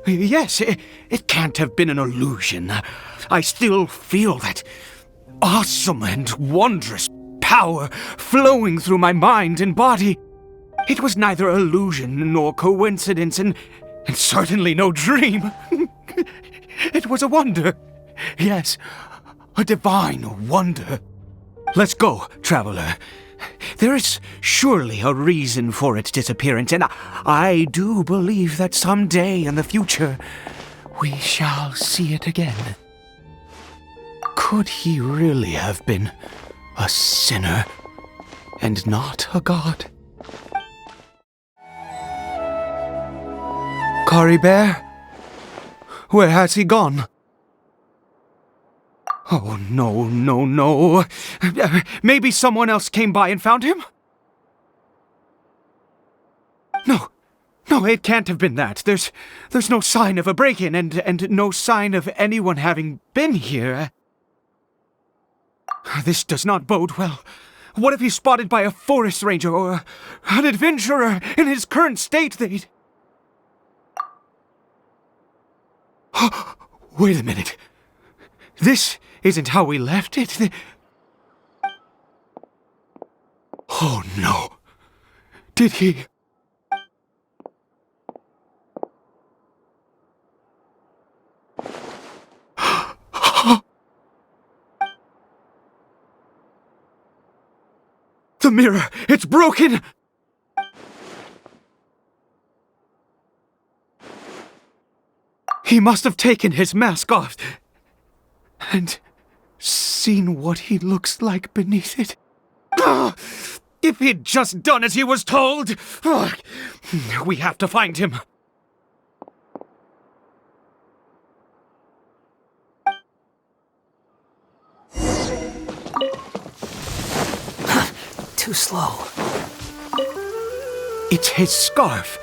Yes, it can't have been an illusion. I still feel that awesome and wondrous power flowing through my mind and body. It was neither illusion nor coincidence, and certainly no dream. It was a wonder. Yes, a divine wonder. Let's go, traveler. There is surely a reason for its disappearance, and I do believe that someday in the future we shall see it again. Could he really have been a sinner and not a god? Caribert? Where has he gone? Oh, no. Maybe someone else came by and found him? No, it can't have been that. There's no sign of a break-in and no sign of anyone having been here. This does not bode well. What if he's spotted by a forest ranger or an adventurer in his current state? Wait a minute. This isn't how we left it. Oh no. Did he? The mirror! It's broken! He must have taken his mask off and seen what he looks like beneath it. If he'd just done as he was told! We have to find him. Too slow. It's his scarf.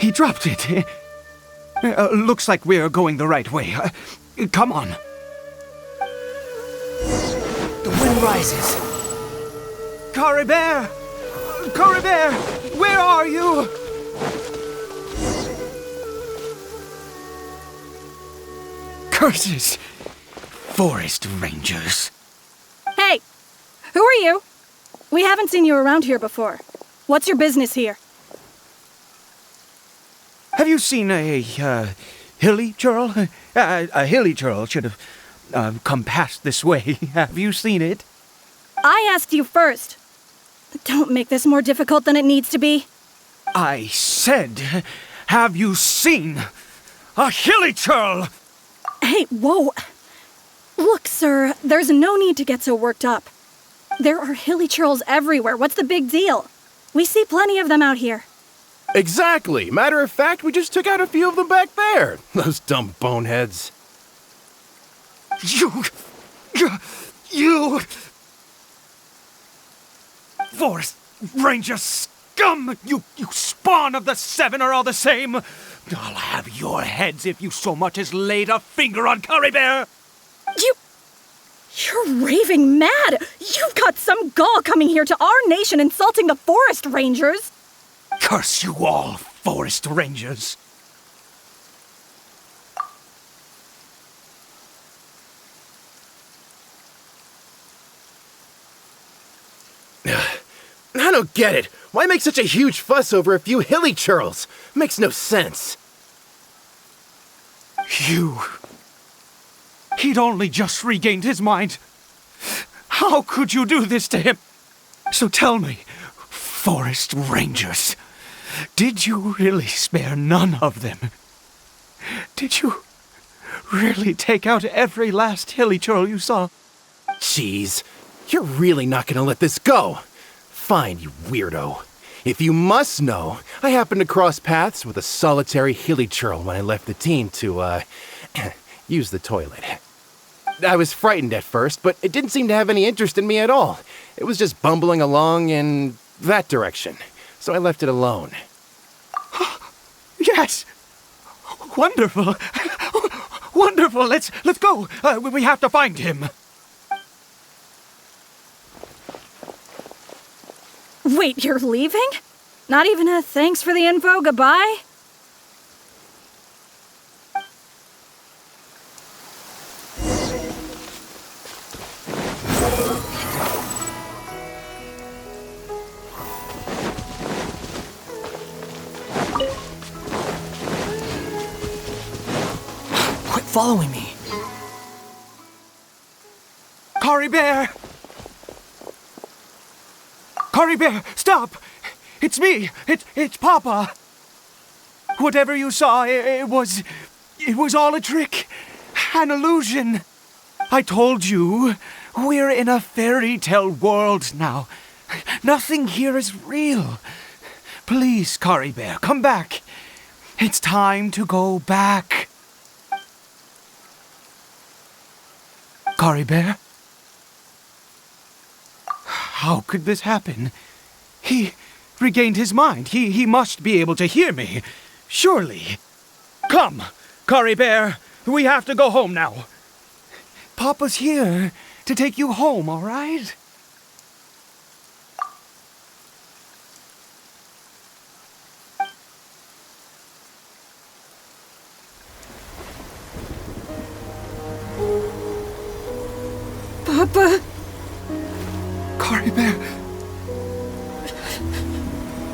He dropped it. Looks like we're going the right way. Come on. The wind rises. Caribert! Caribert! Where are you? Curses! Forest Rangers. Hey! Who are you? We haven't seen you around here before. What's your business here? Have you seen a hilly churl? A hilly churl should have come past this way. Have you seen it? I asked you first. Don't make this more difficult than it needs to be. I said, have you seen a hilly churl? Hey, whoa. Look, sir, there's no need to get so worked up. There are hilly churls everywhere. What's the big deal? We see plenty of them out here. Exactly. Matter of fact, we just took out a few of them back there. Those dumb boneheads. You... Forest Ranger scum! You spawn of the Seven are all the same! I'll have your heads if you so much as laid a finger on Caribert! You're raving mad! You've got some gall coming here to our nation insulting the Forest Rangers! Curse you all, Forest Rangers! I don't get it. Why make such a huge fuss over a few hilly churls? Makes no sense. He'd only just regained his mind. How could you do this to him? So tell me, Forest Rangers, did you really spare none of them? Did you really take out every last hilly churl you saw? Jeez, you're really not gonna let this go. Fine, you weirdo. If you must know, I happened to cross paths with a solitary hilly churl when I left the team to, use the toilet. I was frightened at first, but it didn't seem to have any interest in me at all. It was just bumbling along in that direction, so I left it alone. Yes! Wonderful! Wonderful! Let's go! We have to find him! Wait, you're leaving? Not even a thanks for the info, goodbye? Quit following me. Caribert! Caribert, stop! It's me! It's Papa! Whatever you saw, it was all a trick. An illusion. I told you, we're in a fairy tale world now. Nothing here is real. Please, Caribert, come back. It's time to go back. Caribert? How could this happen? He regained his mind. He must be able to hear me. Surely. Come, Caribert. We have to go home now. Papa's here to take you home, all right? Papa! Caribert,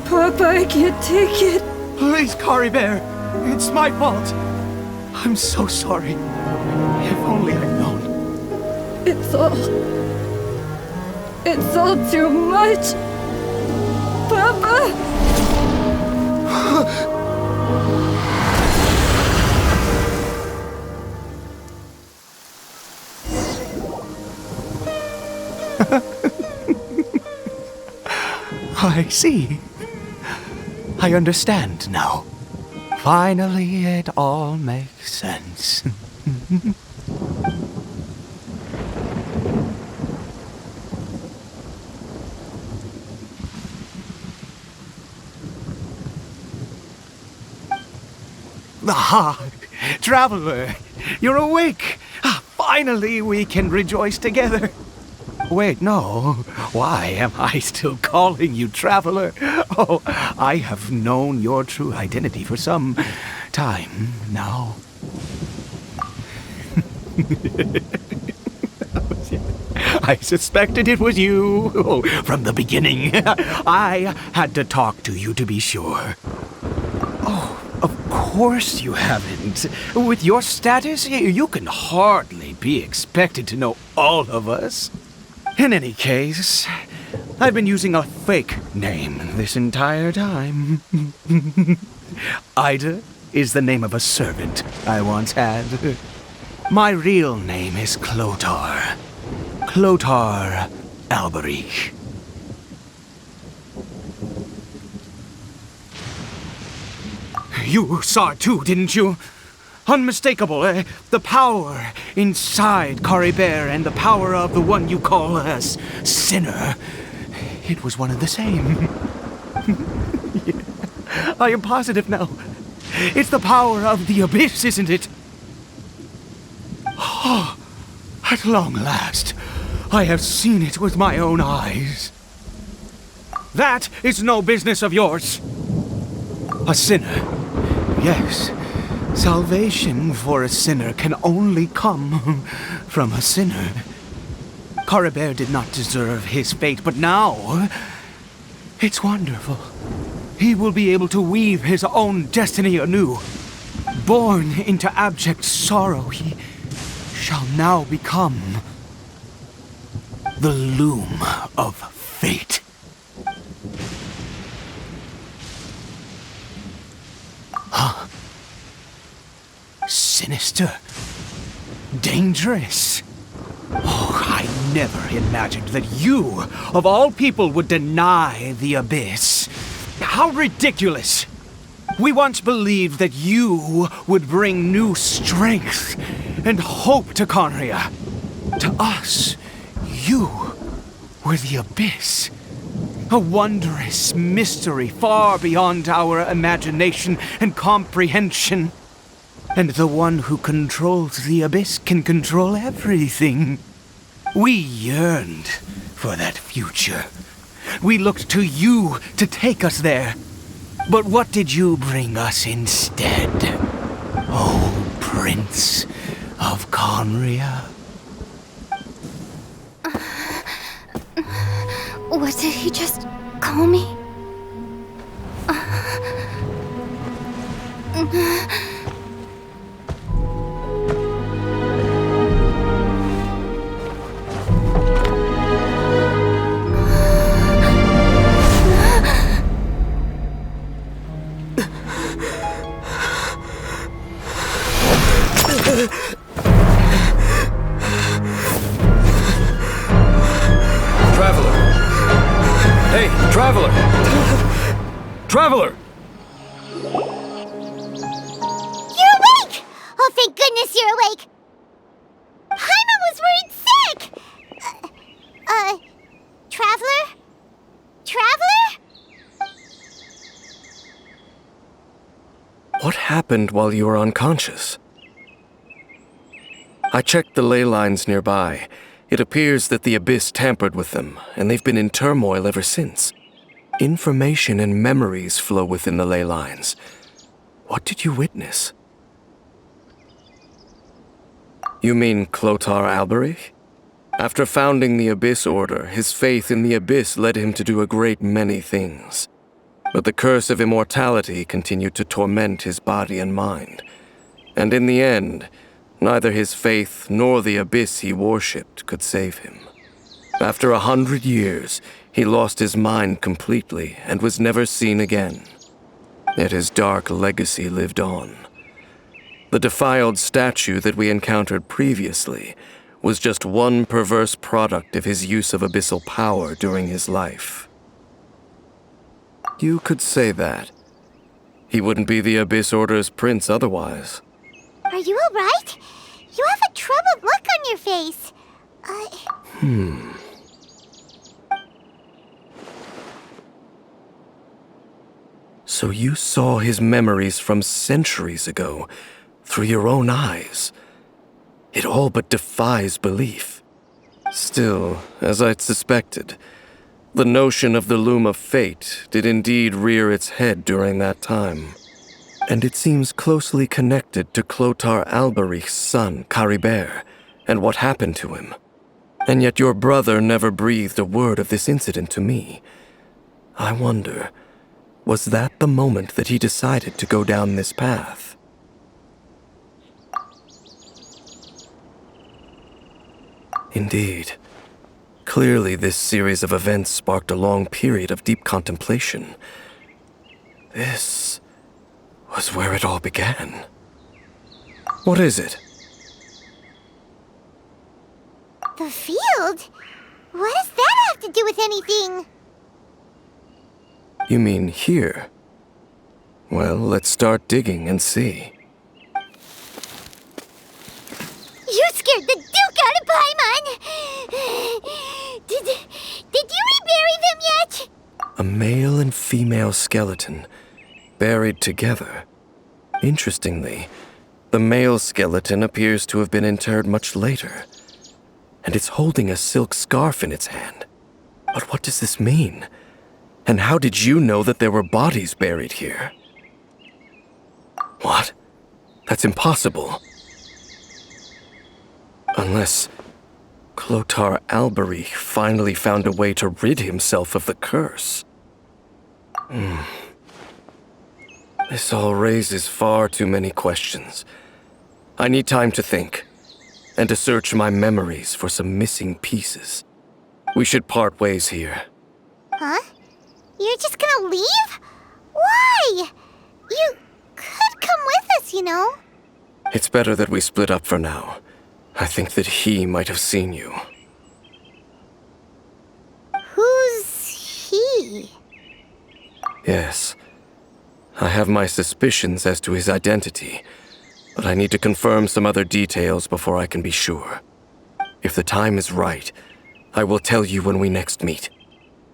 Papa, I can't take it. please, Caribert. It's my fault. I'm so sorry. If only I'd known. It's all too much. Papa! I see. I understand now. Finally, it all makes sense. Ah, Traveler, you're awake. Finally, we can rejoice together. Wait, no. Why am I still calling you Traveler? Oh, I have known your true identity for some time now. I suspected it was you from the beginning. I had to talk to you to be sure. Oh, of course you haven't. With your status, you can hardly be expected to know all of us. In any case, I've been using a fake name this entire time. Ida is the name of a servant I once had. My real name is Clotar. Clotar Alberich. You saw it too, didn't you? Unmistakable, the power inside Caribert and the power of the one you call a sinner. It was one and the same. Yeah. I am positive now. It's the power of the abyss, isn't it? Oh, at long last, I have seen it with my own eyes. That is no business of yours. A sinner. Yes, salvation for a sinner can only come from a sinner. Caribert did not deserve his fate, but now it's wonderful. He will be able to weave his own destiny anew. Born into abject sorrow, he shall now become the loom of fate. Huh? Sinister. Dangerous. Oh, I never imagined that you, of all people, would deny the abyss. How ridiculous! We once believed that you would bring new strength and hope to Conria. To us, you were the abyss. A wondrous mystery far beyond our imagination and comprehension. And the one who controls the abyss can control everything. We yearned for that future. We looked to you to take us there. But what did you bring us instead? Oh, Prince of Conria. What did he just call me? Traveler! Traveler! You're awake! Oh, thank goodness you're awake! Paimon was worried sick! Traveler? Traveler? What happened while you were unconscious? I checked the ley lines nearby. It appears that the abyss tampered with them, and they've been in turmoil ever since. Information and memories flow within the ley lines. What did you witness? You mean Clotar Alberich? After founding the Abyss Order, his faith in the Abyss led him to do a great many things. But the curse of immortality continued to torment his body and mind. And in the end, neither his faith nor the Abyss he worshipped could save him. After 100 years, he lost his mind completely and was never seen again. Yet his dark legacy lived on. The defiled statue that we encountered previously was just one perverse product of his use of abyssal power during his life. You could say that. He wouldn't be the Abyss Order's prince otherwise. Are you alright? You have a troubled look on your face. So you saw his memories from centuries ago through your own eyes. It all but defies belief. Still, as I'd suspected, The notion of the Loom of Fate did indeed rear its head during that time, and it seems closely connected to Clothar Alberich's son, Caribert, and what happened to him. And yet your brother never breathed a word of this incident to me. I wonder, was that the moment that he decided to go down this path? Indeed. Clearly, this series of events sparked a long period of deep contemplation. This was where it all began. What is it? The field? What does that have to do with anything? You mean here? Well, let's start digging and see. You scared the Duke out of Paimon! Did you rebury them yet? A male and female skeleton, buried together. Interestingly, the male skeleton appears to have been interred much later, and it's holding a silk scarf in its hand. But what does this mean? And how did you know that there were bodies buried here? What? That's impossible. Unless Clothar Alberich finally found a way to rid himself of the curse. This all raises far too many questions. I need time to think, and to search my memories for some missing pieces. We should part ways here. Huh? You're just gonna leave? Why? You could come with us, you know. It's better that we split up for now. I think that he might have seen you. Who's he? Yes. I have my suspicions as to his identity, but I need to confirm some other details before I can be sure. If the time is right, I will tell you when we next meet.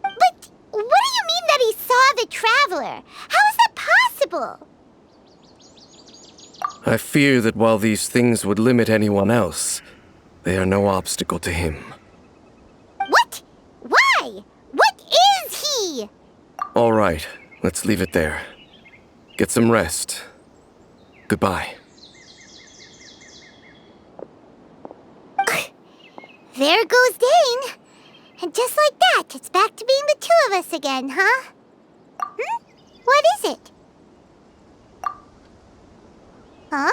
But what do you mean that he saw the Traveler? How is that possible? I fear that while these things would limit anyone else, they are no obstacle to him. What? Why? What is he? All right, let's leave it there. Get some rest. Goodbye. There goes Dane. And just like that, it's back to being the two of us again, huh? What is it? Huh?